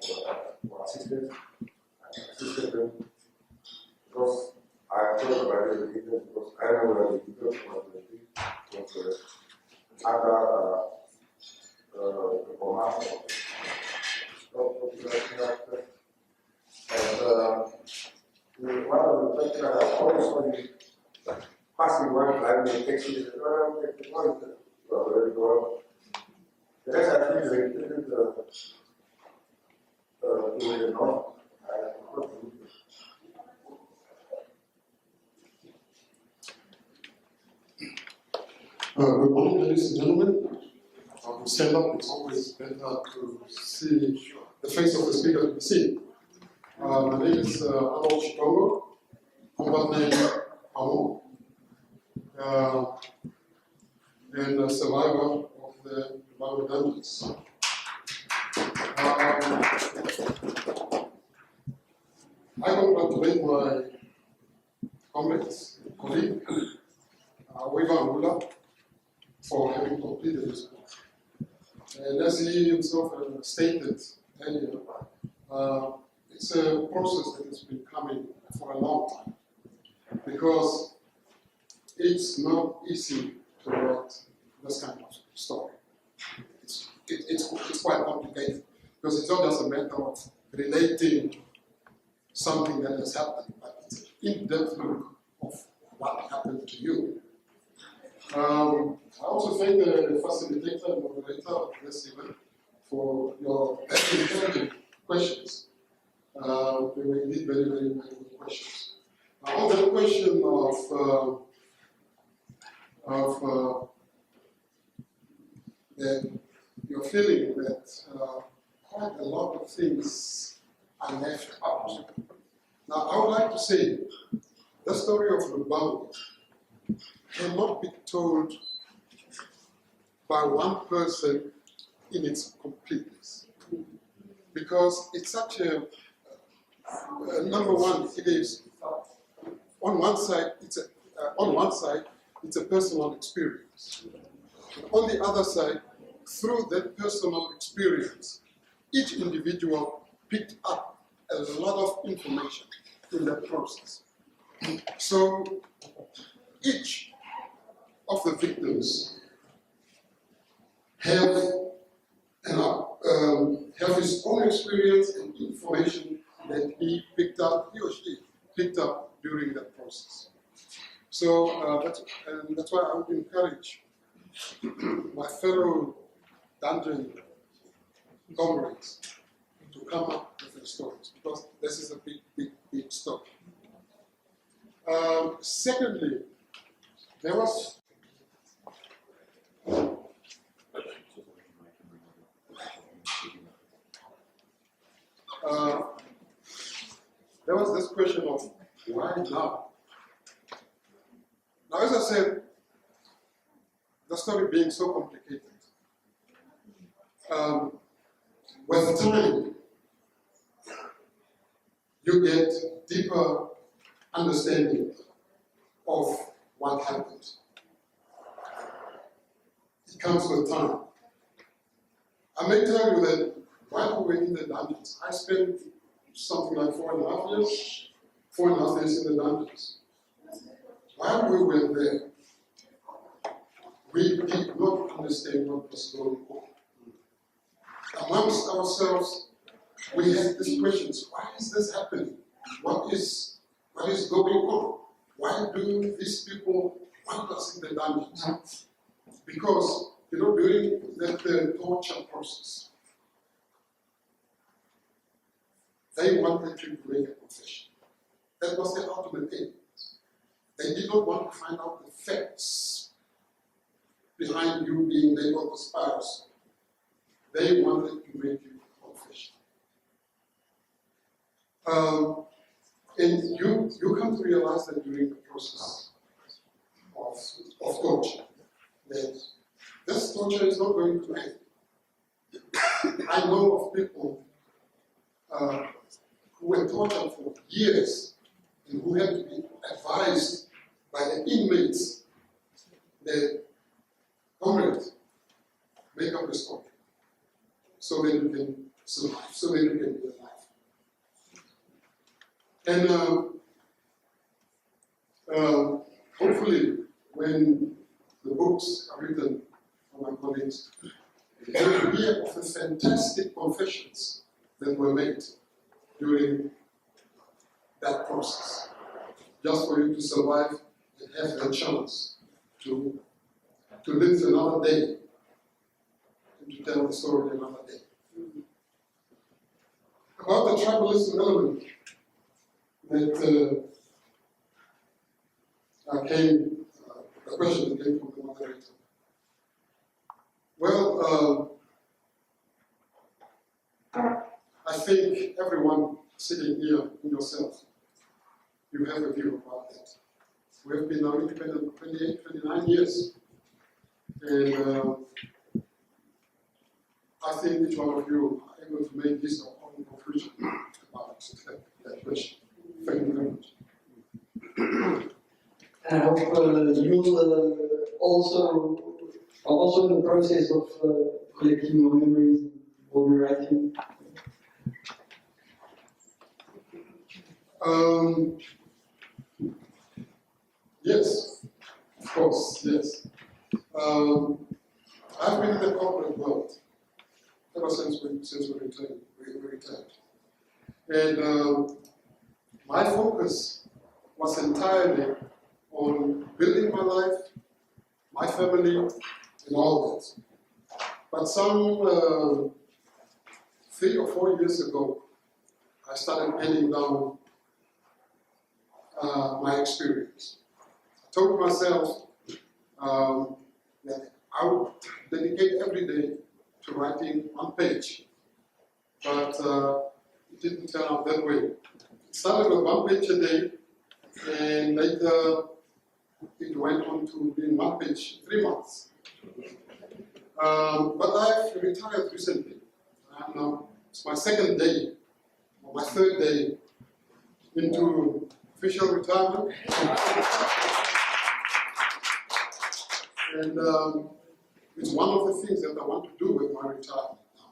for assistance. I assisted them because I thought about it because I know that the details was other the command of and one of the questions I have always on the passing one time, the text is the rest I think is related to the north. Good morning, ladies and gentlemen. To stand up, it's always better to see the face of the speaker to be seen. My name is Adolf Chikongo, combat name Amo, and a survivor of the Lubango dungeons. I congratulate my comrades, colleague, Oiva Angula, for having completed this book. And as he himself stated earlier, it's a process that has been coming for a long time, because it's not easy to write this kind of story. It's quite complicated, because it's not just a matter of relating something that has happened, but it's an in-depth look of what happened to you. I also thank the facilitator and moderator of this event for your very intelligent questions. They were indeed very, very, very good questions. On the question your feeling that quite a lot of things are left out. Now, I would like to say the story of Lubango cannot be told by one person in its completeness, because it's such a number one. It is on one side it's a personal experience. On the other side, through that personal experience, each individual picked up a lot of information in that process. So each of the victims have his own experience and information that he or she picked up during that process. So that's why I would encourage my fellow dungeon comrades to come up with their stories, because this is a big story. Secondly, there was this question of why now? Now, as I said, the story being so complicated, with time, you get deeper understanding of what happened. It comes with time. I may tell you that while we were in the dungeons, I spent something like 4.5 years in the dungeons. While we were there, we did not understand what was going on. Amongst ourselves, we had these questions: why is this happening? What is going on? Why do these people want us in the dungeons? Because, during the torture process, they wanted you to make a confession. That was the ultimate aim. They did not want to find out the facts behind you being labeled as spies. They wanted to make you a confession. And you come to realize that during the process of torture, that this torture is not going to end. I know of people who were tortured for years and who had to be advised by the inmates that, comrades, make up a story so that you can survive, so that you can be alive. And Hopefully, when the books are written by my colleagues, they will hear of the fantastic confessions that were made during that process, just for you to survive and have the chance to live another day and to tell the story another day. About the tribalism element that the question that came from the moderator. Well, I think everyone sitting here and yourself, you have a view about that. We have been now independent for 28, 29 years. And I think each one of you are able to make this our own conclusion about that question. Thank you very much. And I hope you'll also in the process of collecting your memories or rewriting. Yes, of course, yes. I've been in the corporate world ever since we retired. And my focus was entirely on building my life, my family, and all that. But some 3 or 4 years ago, I started penning down my experience. I told myself that I would dedicate every day to writing 1 page, but it didn't turn out that way. It started with 1 page a day, and later it went on to being 1 page 3 months. But I've retired recently. It's my 2nd day, or my 3rd day into official retirement. And it's one of the things that I want to do with my retirement now,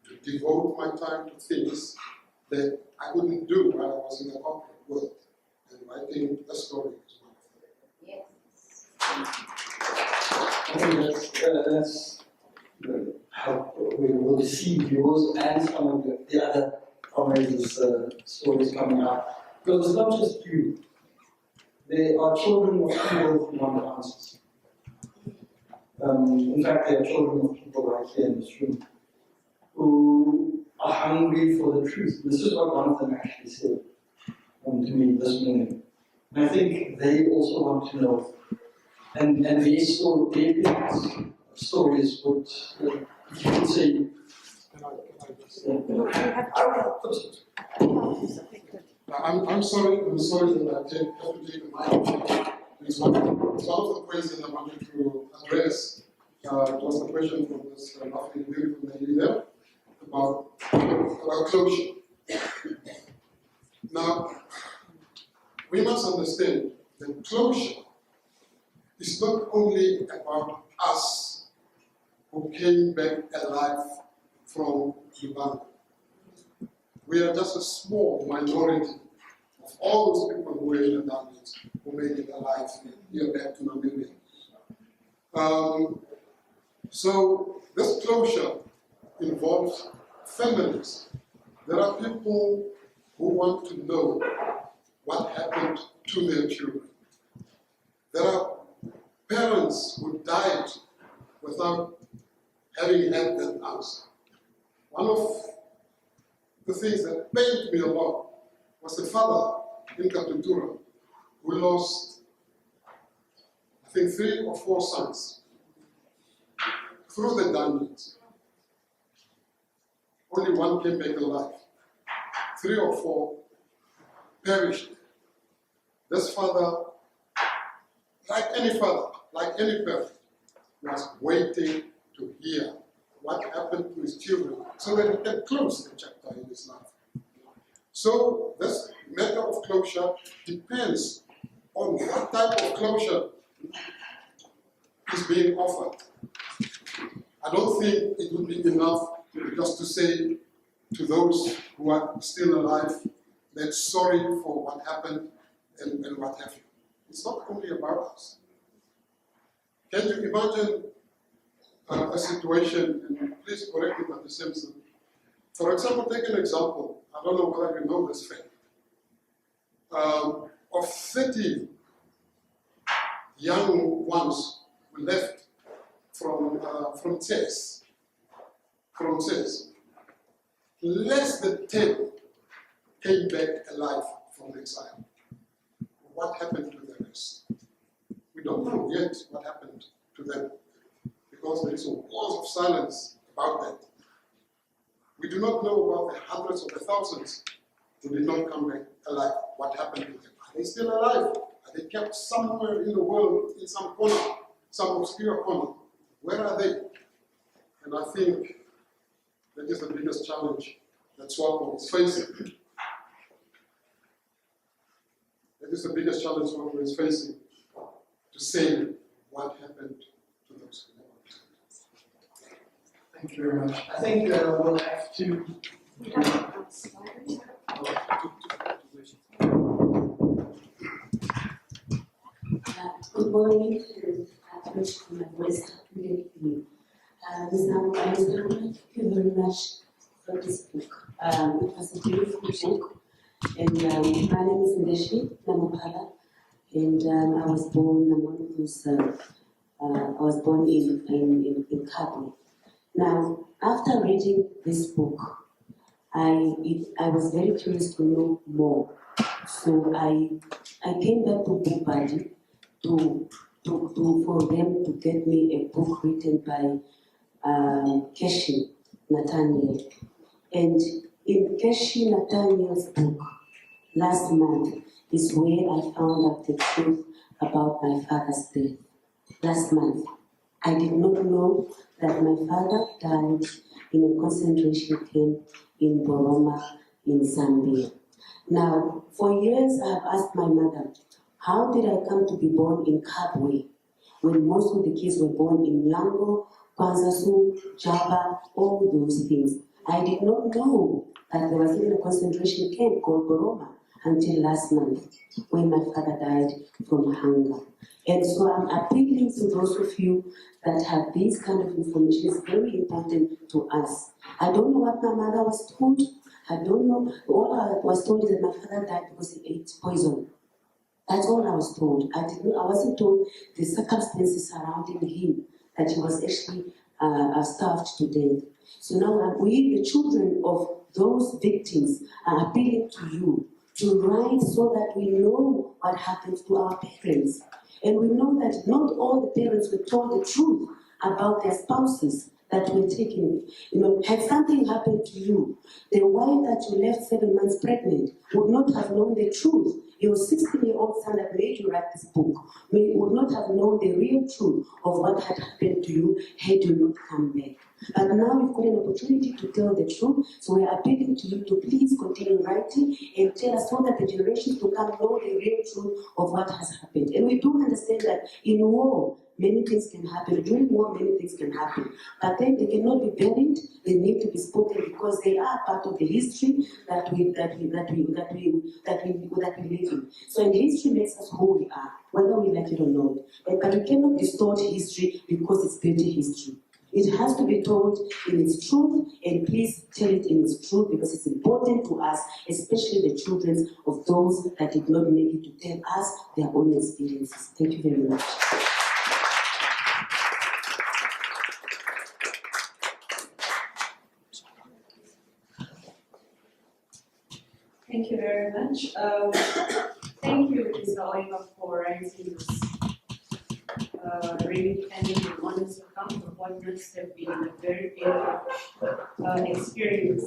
to devote my time to things that I couldn't do while I was in the corporate world. And writing a story is one of them. I think that's how we will receive yours and some of the other comrades' stories coming out. Because it's not just you. There are children of people who want answers. In fact, there are children of people right here in this room who are hungry for the truth. This is what one of them actually said to me this morning. And I think they also want to know. And their stories would, if you could say, I'm sorry that I have to take the mic. It's one of the questions I wanted to address. It was the question from this lovely, beautiful lady there about closure. Now, we must understand that closure is not only about us who came back alive from Lubango. We are just a small minority of all those people who were in the damage, who made it alive here back to Namibia. So this closure involves families. There are people who want to know what happened to their children. There are parents who died without having had that answer. One of the things that pained me a lot was the father in Katutura who lost, I think, 3 or 4 sons through the dungeons. Only 1 came back alive. 3 or 4 perished. This father, like any father, like any parent, was waiting to hear what happened to his children so that he can close the chapter in his life. So this matter of closure depends on what type of closure is being offered. I don't think it would be enough just to say to those who are still alive that sorry for what happened and what have you. It's not only about us. Can you imagine a situation, and please correct me, Dr. Simpson. For example, take an example, I don't know whether you know this fact, of 30 young ones who left from chess, less than 10 came back alive from exile. What happened to the rest? We don't know yet what happened to them, because there is a wall of silence about that. We do not know about the hundreds of the thousands who did not come back alive. What happened to them? Are they still alive? Are they kept somewhere in the world, in some corner, some obscure corner? Where are they? And I think that is the biggest challenge that SWAPO is facing. That is the biggest challenge SWAPO is facing, to say what happened to those who never returned. Thank you very much. I think we'll have to. Good morning, and I appreciate my voice happening with me. Ms. Angula, thank you very much for this book. It was a beautiful book, and my name is Ndeshi Namopala, and I was born. I'm one of those. I was born in Kabwe. Now, after reading this book, I was very curious to know more. So I came back to Book Buddy for them to get me a book written by Keshi Nathaniel. And in Keshi Nathaniel's book, last month, is where I found out the truth about my father's death. Last month, I did not know that my father died in a concentration camp in Boroma in Zambia. Now, for years I have asked my mother, how did I come to be born in Kabwe when most of the kids were born in Lubango, Kwanzasu, Java, all those things? I did not know that there was even a concentration camp called Boroma until last month, when my father died from hunger. And so I'm appealing to those of you that have this kind of information. It's very important to us. I don't know what my mother was told. I don't know. All I was told is that my father died because he ate poison. That's all I was told. I wasn't told the circumstances surrounding him, that he was actually starved to death. So now we, the children of those victims, are appealing to you to write so that we know what happened to our parents. And we know that not all the parents were told the truth about their spouses that were taken. You know, had something happened to you, the wife that you left 7 months pregnant would not have known the truth. Your 16-year-old son that made you write this book would not have known the real truth of what had happened to you had you not come back. But now you've got an opportunity to tell the truth, so we're appealing to you to please continue writing and tell us so that the generations to come know the real truth of what has happened. And we do understand that in war, many things can happen. During war, many things can happen. But then they cannot be buried. They need to be spoken because they are part of the history that we live in. So, and history makes us who we are, whether we like it or not. But we cannot distort history because it's dirty history. It has to be told in its truth, and please tell it in its truth because it's important to us, especially the children of those that did not make it, to tell us their own experiences. Thank you very much. Thank you very much. Thank you, Ms. Oiva, for writing this really candid and honest account of what must have been a very painful experience.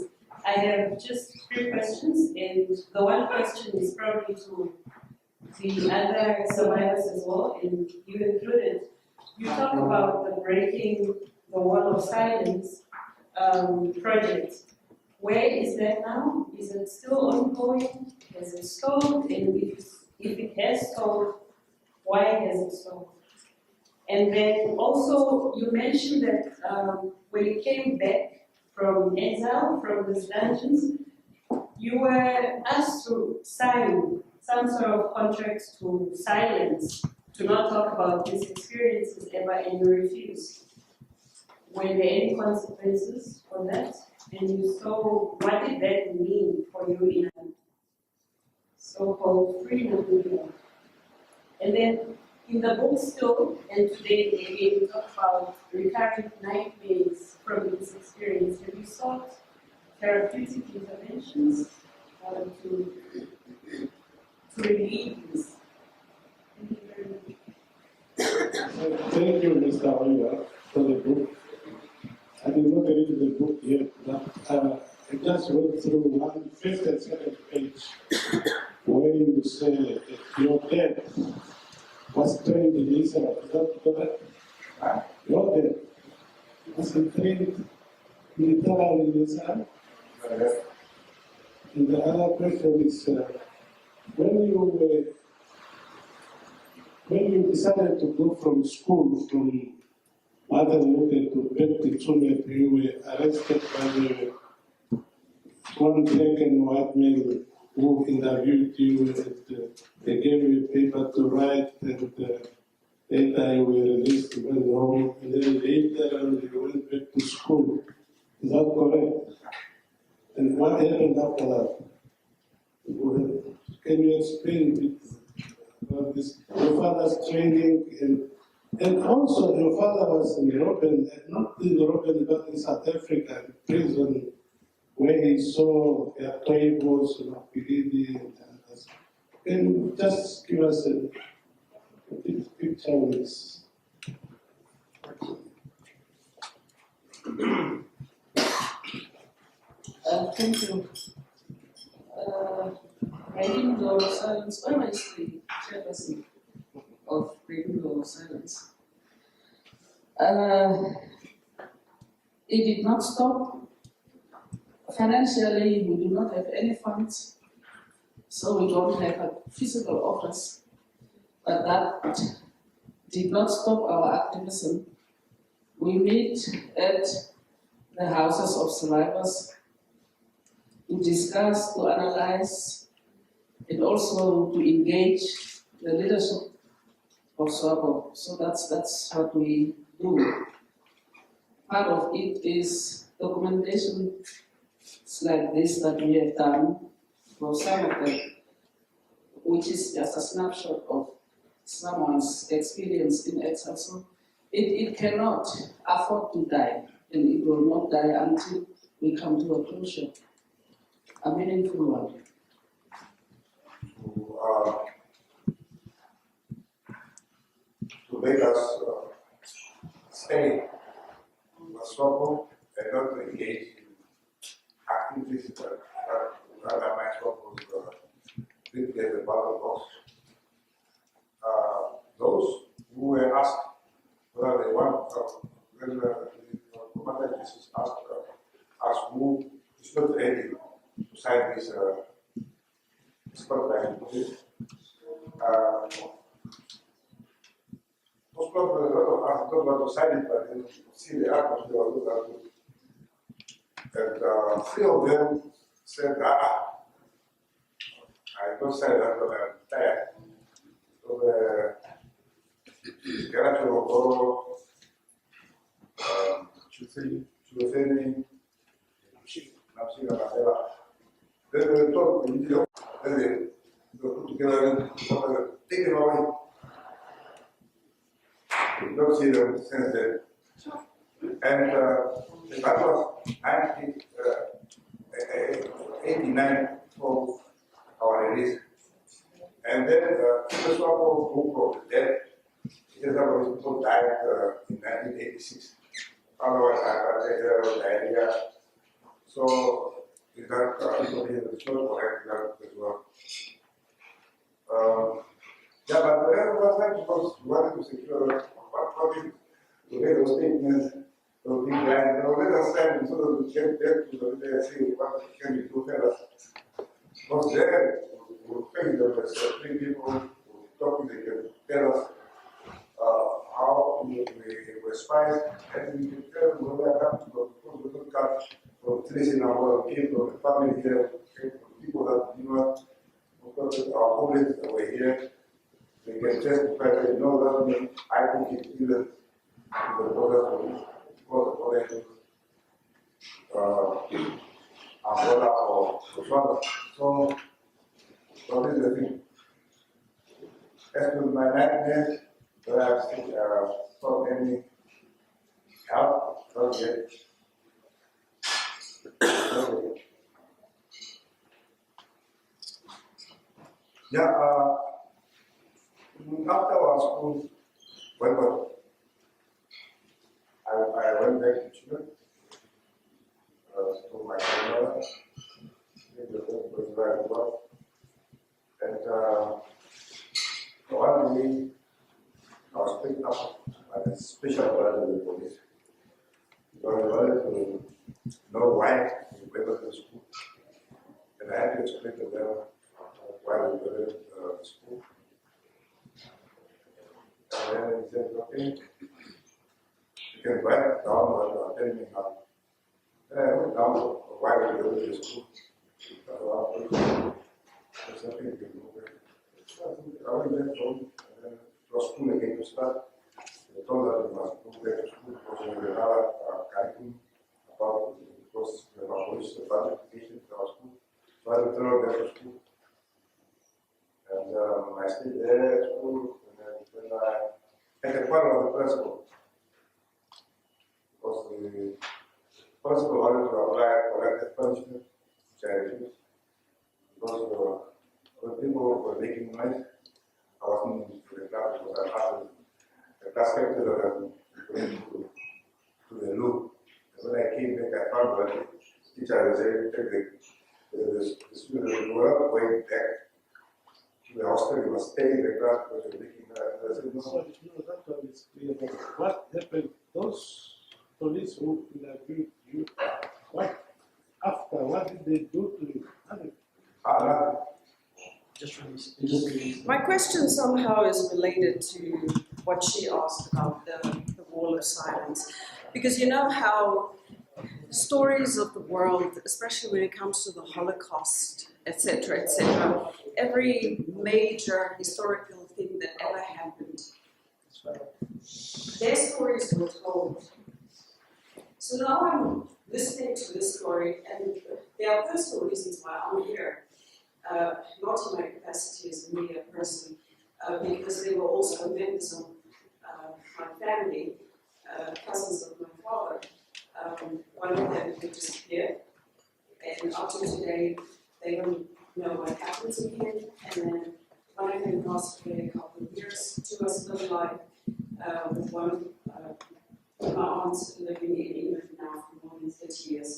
I have just 3 questions, and the one question is probably to the other survivors as well, and you included. You talk about the Breaking the Wall of Silence project. Where is that now? Is it still ongoing? Has it stalled? And if it has stalled, why has it stalled? And then also, you mentioned that when you came back from exile, from these dungeons, you were asked to sign some sort of contract to silence, to not talk about these experiences ever, and you refuse. Were there any consequences for that? And you saw, what did that mean for you in a so-called free movement? And then in the book still, and today again, we talk about recurrent nightmares from this experience. Have you sought therapeutic interventions to relieve this? Thank you very much. Thank you, Mr. Oiva, for the book. I did not read the book yet, but I just went through one first and second page where you say your dad was trained in Israel. Is that correct? Your dad was trained militarily in Israel. And the other question is, when you decided to go from school from Mother to Belkitsune, you were arrested by the one black and white man who interviewed you, and they gave you a paper to write, and later you were released, you went home, and then later on you went back to school. Is that correct? And what happened after that? Can you explain a bit about this? Your father's training, and also your father was in Robben, not in Robben, but in South Africa, in prison, where he saw their tables, Pilidi, and others. Can you just give us a big picture of this? Thank you. Breaking the silence, Oiva is the chairperson of Breaking the Silence. It did not stop. Financially, we do not have any funds, so we don't have a physical office. But that did not stop our activism. We meet at the houses of survivors to discuss, to analyze, and also to engage the leadership of SWAPO. So that's what we do. Part of it is documentation like this that we have done for some of them, which is just a snapshot of someone's experience in exile. So it cannot afford to die, and it will not die until we come to a closure, a meaningful one. To make us stay with SWAPO and not to engage in activities that undermine SWAPO's quickly at the ballot box. Those who were asked whether they want, when the commander is asked who is not ready to sign this contract, most probably a lot of us don't want to sign it, but they see the atmosphere of it. And three of them said, I don't sign that, but I'm tired. So Garacho Ogoro, Chuseni, Napsina Matela. Then they talk, then they put together and take it away. You don't see them since then. And that was 1989 for our release. And then the SWAPO group of the dead, people died in 1986. Otherwise, I was diarrhea. So, is that it's not correct that as well. Yeah, but the other was because we wanted to secure what to make those statements, those big lines, let us stand so that we can get to the leader and see what can we do for us. Because there, we'll face them as three people who talk, they can tell us how we respond, and we can tell them where they are coming from, because we don't come from trees in our people, the family here, from people that, you know, because our public testified that no, that means I think it's either the border to Angola or SWAPO. So, what is the thing? As with my nightmares, that I've sought any help, not yet. Yeah, after our school, I went back to Chile, to my grandmother, where I was, and one day I was picked up by a special brother of the police. Because I wanted to know why we went to school, and I had to explain to them why we went to school. And then he said, okay, you can write down or tell me how. Then I wrote down why we go to the school. There's nothing you can do with it. I went back home, and then it was school again to start. They told us we must go back to school because we had another curriculum about because we have abolished the public education in our school. So I returned back to school. And I stayed there at school, and then I had a quarrel with the principal. Because the principal wanted to apply corrective punishment, which I refused. Because when people were making noise, I wasn't in the class because I passed the class captain going to the loop. And when I came back, I found that the teacher was saying, the students were going back to the hostel, you must stay in the class because you're making noise. I said, no. Sorry, no, that one is clear. But what happened? Those police who interviewed you, what did they do to you? My question somehow is related to what she asked about the wall of silence. Because you know how stories of the world, especially when it comes to the Holocaust, etc., every major historical thing that ever happened, their stories were told. So now I'm listening to this story, and there are personal reasons why I'm here. Not in my capacity as a media person, because they were also members of my family, cousins of my father. One of them had disappeared, and up to today, they don't know what happened to him. And then one of them passed away a couple of years. Two are still alive, with one of my aunts living in England now for more than 30 years.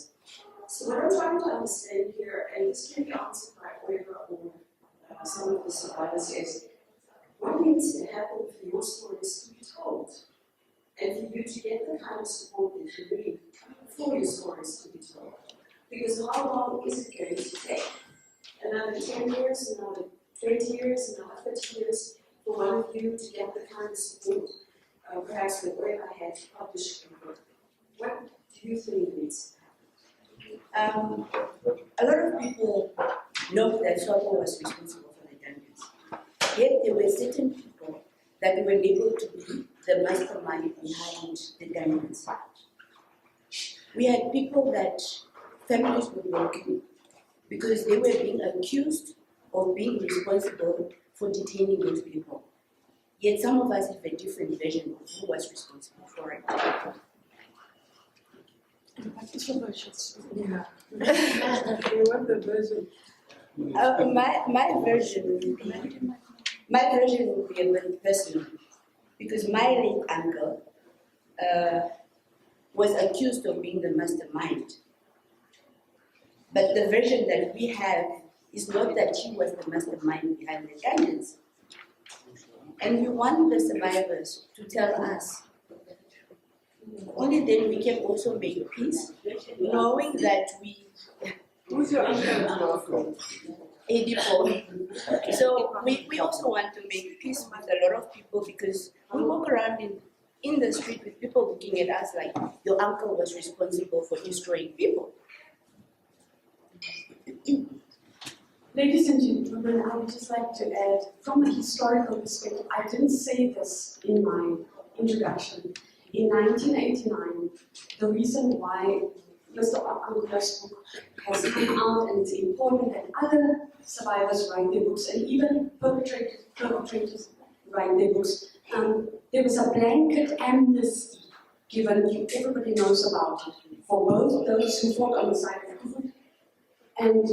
So what I'm trying to understand here, and this can be answered by Oiva or some of the survivors, is what needs to happen for your stories to be told? And for you to get the kind of support that you need for your stories to be told. Because how long is it going to take? Another 10 years, another 20 years, another 30 years for one of you to get the kind of support, perhaps that Oiva had to publish a book. What do you think needs? A lot of people know that SWAPO was responsible for the damage. Yet there were certain people that were able to be the mastermind behind the damage. We had people that families were broken because they were being accused of being responsible for detaining those people. Yet some of us have a different version of who was responsible for it. Yeah. What the version? My version would be a very personal, because my late uncle was accused of being the mastermind. But the version that we have is not that he was the mastermind behind the guidance. And we want the survivors to tell us. Only then we can also make peace, knowing that we. Who's your uncle? 84. So we also want to make peace with a lot of people, because we walk around in the street with people looking at us like your uncle was responsible for destroying people. Ladies and gentlemen, I would just like to add, from a historical perspective, I didn't say this in my introduction. In 1989, the reason why Mr. Angula's book has come out and it's important that other survivors write their books and even perpetrators write their books. There was a blanket amnesty given, everybody knows about it, for both those who fought on the side of Kuvut and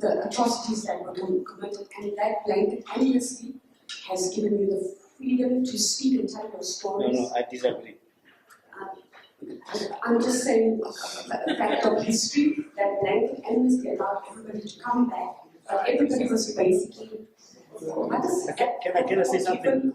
the atrocities that were committed. And that blanket amnesty has given you the freedom to speak and tell your stories. No, I disagree. I'm just saying a fact of history, that blanket amnesty allowed everybody to come back, but everybody was basically. Can I say something?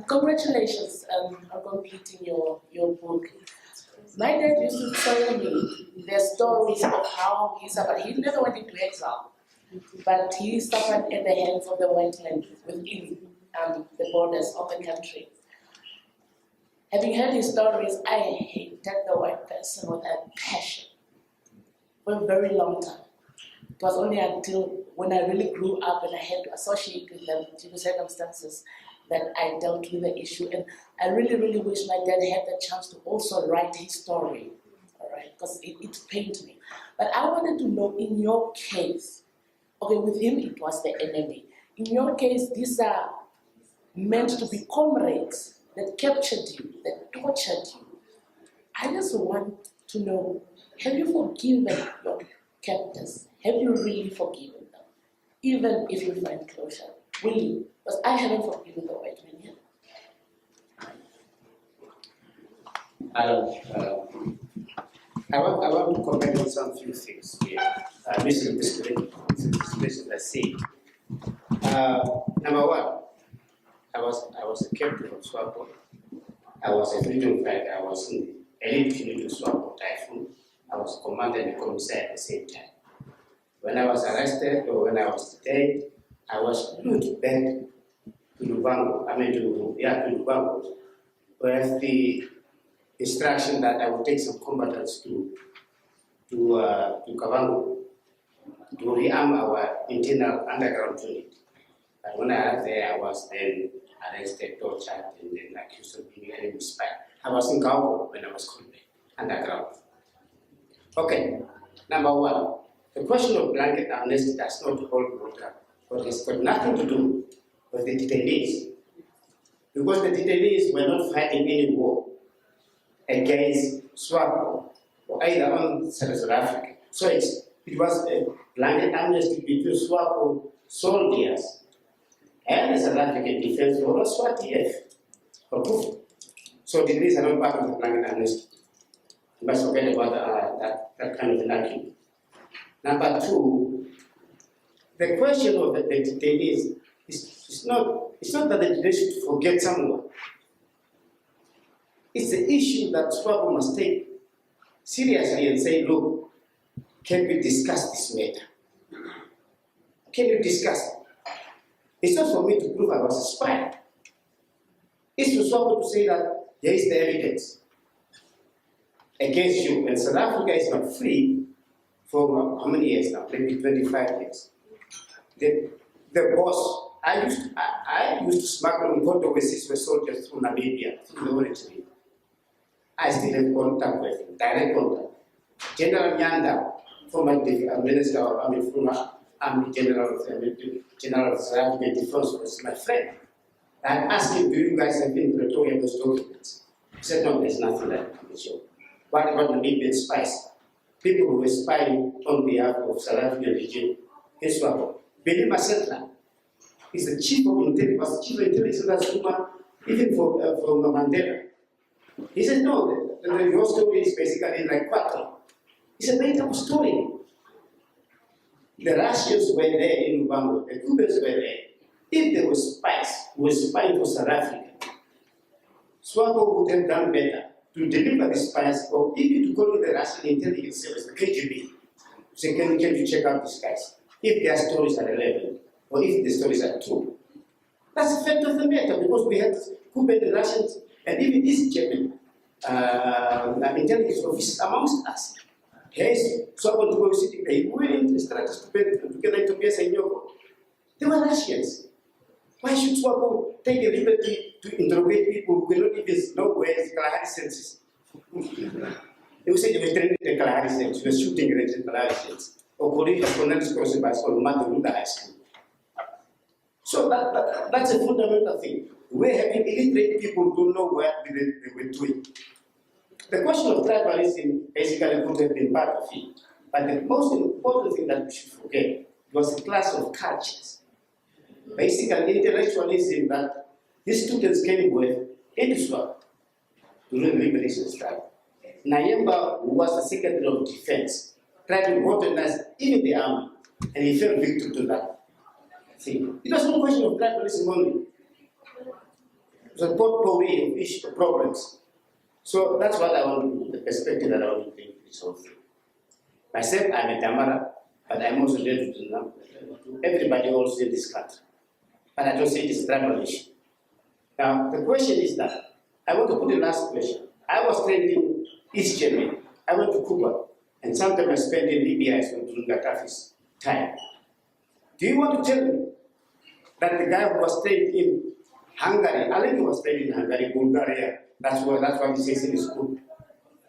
Congratulations on completing your book. My dad used to tell me the stories of how he suffered. He never went into exile, but he suffered at the hands of the white men within the borders of the country. Having heard his stories, I hated the white person with a passion for a very long time. It was only until when I really grew up and I had to associate with them due to circumstances that I dealt with the issue. And I really, really wish my dad had the chance to also write his story, all right, because it pained me. But I wanted to know, in your case, okay, with him it was the enemy. In your case, these are meant to be comrades that captured you, that tortured you. I just want to know, have you forgiven your captors? Have you really forgiven them? Even if you find closure, will you? Because I haven't forgiven the white men yet. I want to comment on some few things here. This is the scene. Number one, I was a captain of SWAPO. I was a freedom fighter. I was in the elite unit of SWAPO Typhoon. I was commander and commissaire at the same time. When I was arrested or when I was detained, I was flew back to Lubango. To Lubango, with the instruction that I would take some combatants to Kavango to rearm our internal underground unit. But when I arrived there, I was then arrested, tortured, and then accused of being an enemy spy. I was in Kavango when I was called back, underground. Okay, number one, the question of blanket amnesty does not hold water, but it's got nothing to do with the detainees. Because the detainees were not fighting any war against SWAPO or either on South Africa. So it was a blanket amnesty between SWAPO soldiers and the South African Defense Force, SWATF, or Kuvut. So detainees are not part of the blanket amnesty. You must forget about that kind of an argument. Number two, the question of the detainees is not that the detainees should forget someone. It's the issue that SWAPO must take seriously and say, look, can we discuss this matter? Can we discuss it? It's not for me to prove I was a spy. It's for SWAPO to say that there is the evidence against you, and South Africa is not free for how many years now? Maybe 25 years. The boss, I used to smuggle and go overseas with soldiers through Namibia, through the origin. I still have contact with him, direct contact. General Nyanda, former minister, former Army General of the South African Defense was my friend. I asked him, do you guys have been in Pretoria those documents? He said, no, there's nothing like that. Sure. What about Namibian spies? People who were spying on behalf of South African regime in SWAPO. Benny Masetla is the chief of intelligence, even for Mandela. He said, no, your story is basically like Quattro. It's a made-up story. The Russians were there in Lubango, the Cubans were there. If there were spies who were spying for South Africa, SWAPO would have done better to deliver the spies, or even to go to the Russian intelligence service, the KGB, say, can you check out these guys? If their stories are relevant, or if the stories are true. That's the fact of the matter, because we had Cuban and Russians and even East German intelligence officers amongst us. Yes, someone who was sitting there, he went to start together to Piazza Nyoko. They were Russians. Why should SWAPO take a liberty to interrogate people who cannot even know where the Kalahari sense is? They would say they were training the Kalahari sense, they were shooting range in Kalahari sense. Or Korea Connecticut Crossing by School, Matarunda High School. So that's a fundamental thing. We're having illiterate people who don't know what they were doing. The question of tribalism basically would have been part of it. But the most important thing that we should forget was the class of cultures. Basically, intellectualism that these students came with in SWAPO during the liberation struggle. Nayemba, who was the Secretary of Defense, tried to modernize even the army, and he fell victim to that. See, it was no question of tribalism only. It was a potpourri of issues, problems. So that's what I want to, the perspective that I want to bring to this whole thing. Myself, I'm a Tamara, but I'm also there to everybody else in this country. But I don't say it is a tribal issue. Now, the question is that, I want to put the last question. I was trained in East Germany. I went to Cuba, and sometimes I spent in Libya during Gaddafi's time. Do you want to tell me that the guy who was trained in Hungary, I think he was trained in Hungary, Bulgaria, that's what he says in his book.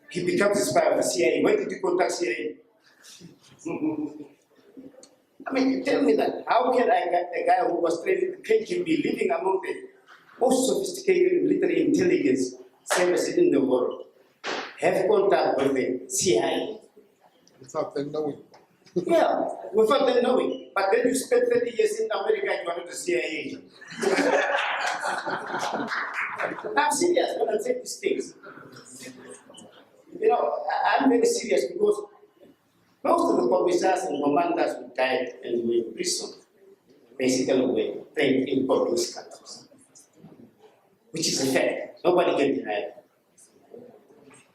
He becomes a spy of the CIA. Why did he contact CIA? I mean, tell me that. How can I get a guy who was trained in the KGB living among the most sophisticated military intelligence services in the world have contact with the CIA? Without them knowing. Yeah, without them knowing. But then you spent 30 years in America and you are not a CIA agent. I'm serious when I say these things. You know, I'm very serious because most of the commissars and commanders who died and were in prison basically were trained in communist countries, which is a fact. Nobody can deny it.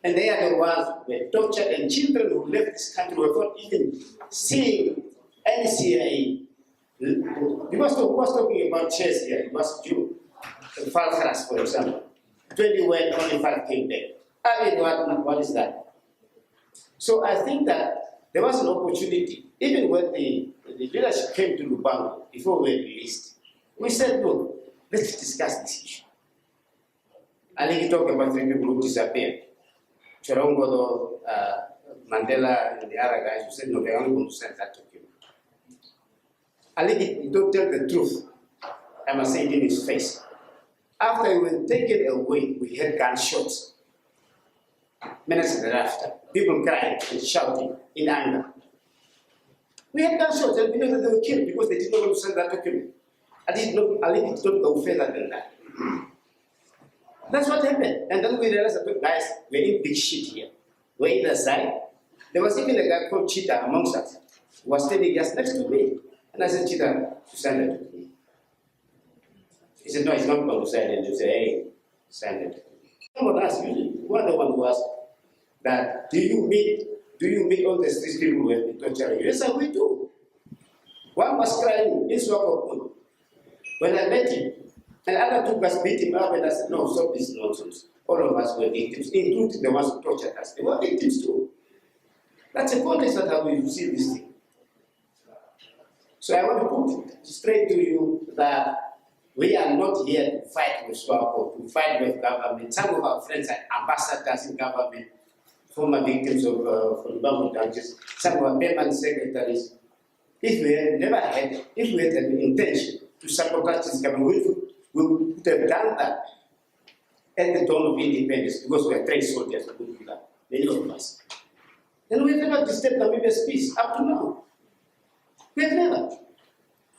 And they are the ones who were tortured, and children who left this country without even seeing any CIA. He was talking about chess here. It was Jew. Falkras, for example. 20 went, only 5 came back. I mean, what is that? So I think that there was an opportunity, even when the leadership came to Lubango, before we were released, we said, look, let's discuss this issue. I think he talked about 3 people who disappeared. Chorongo, Mandela, and the other guys who said, no, they're only going to send that to him. I think he don't tell the truth. I must say it in his face. After he was taken away, we heard gunshots. Minutes thereafter, people crying and shouting in anger. We had gunshots and we know that they were killed because they did not want to send that document. I think it don't go further than that. That's what happened. And then we realized that, guys, we're in big shit here. We're either side. There was even a guy called Cheetah amongst us, who was standing just next to me. And I said, Cheetah, send it to me. He said, no, it's not going to send it. You say, hey, send it. Someone asked me, who are the one who asked that, do you meet all the street people who have been torturing you? Yes, we do. One was crying in SWAPO when I met him. And other two guys beat him up and I said, no, stop this nonsense. All of us were victims, including the ones who tortured us. They were victims too. That's a context that how we see this thing. So I want to put straight to you that we are not here to fight with SWAPO, to fight with government. Some of our friends are ambassadors in government, former victims of Lubango dungeons, some of our permanent secretaries. If we had an intention to sabotage this government, we would have done that at the dawn of independence because we are trained soldiers who do that, many of us. And we have never disturbed Namibia's peace up to now. We have never.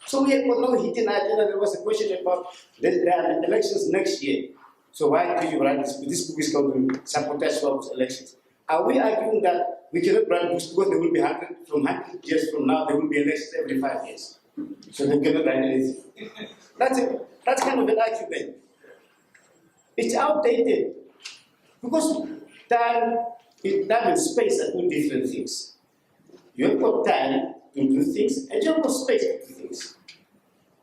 So we have got no hidden agenda. There was a question about there are elections next year. So why do you write this book? This book is going to sabotage SWAPO's elections. Are we arguing that we cannot write books because there will be 100 years from now, there will be elections every 5 years? So they cannot write anything. That's kind of an argument. It's outdated. Because time and space are two different things. You have got time to do things, and you have got space to do things.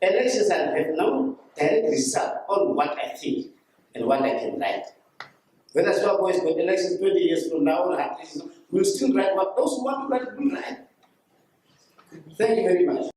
Elections have no direct result on what I think and what I can write. Whether SWAPO is going to election 20 years from now, we'll still write what those who want to write will write. Thank you very much.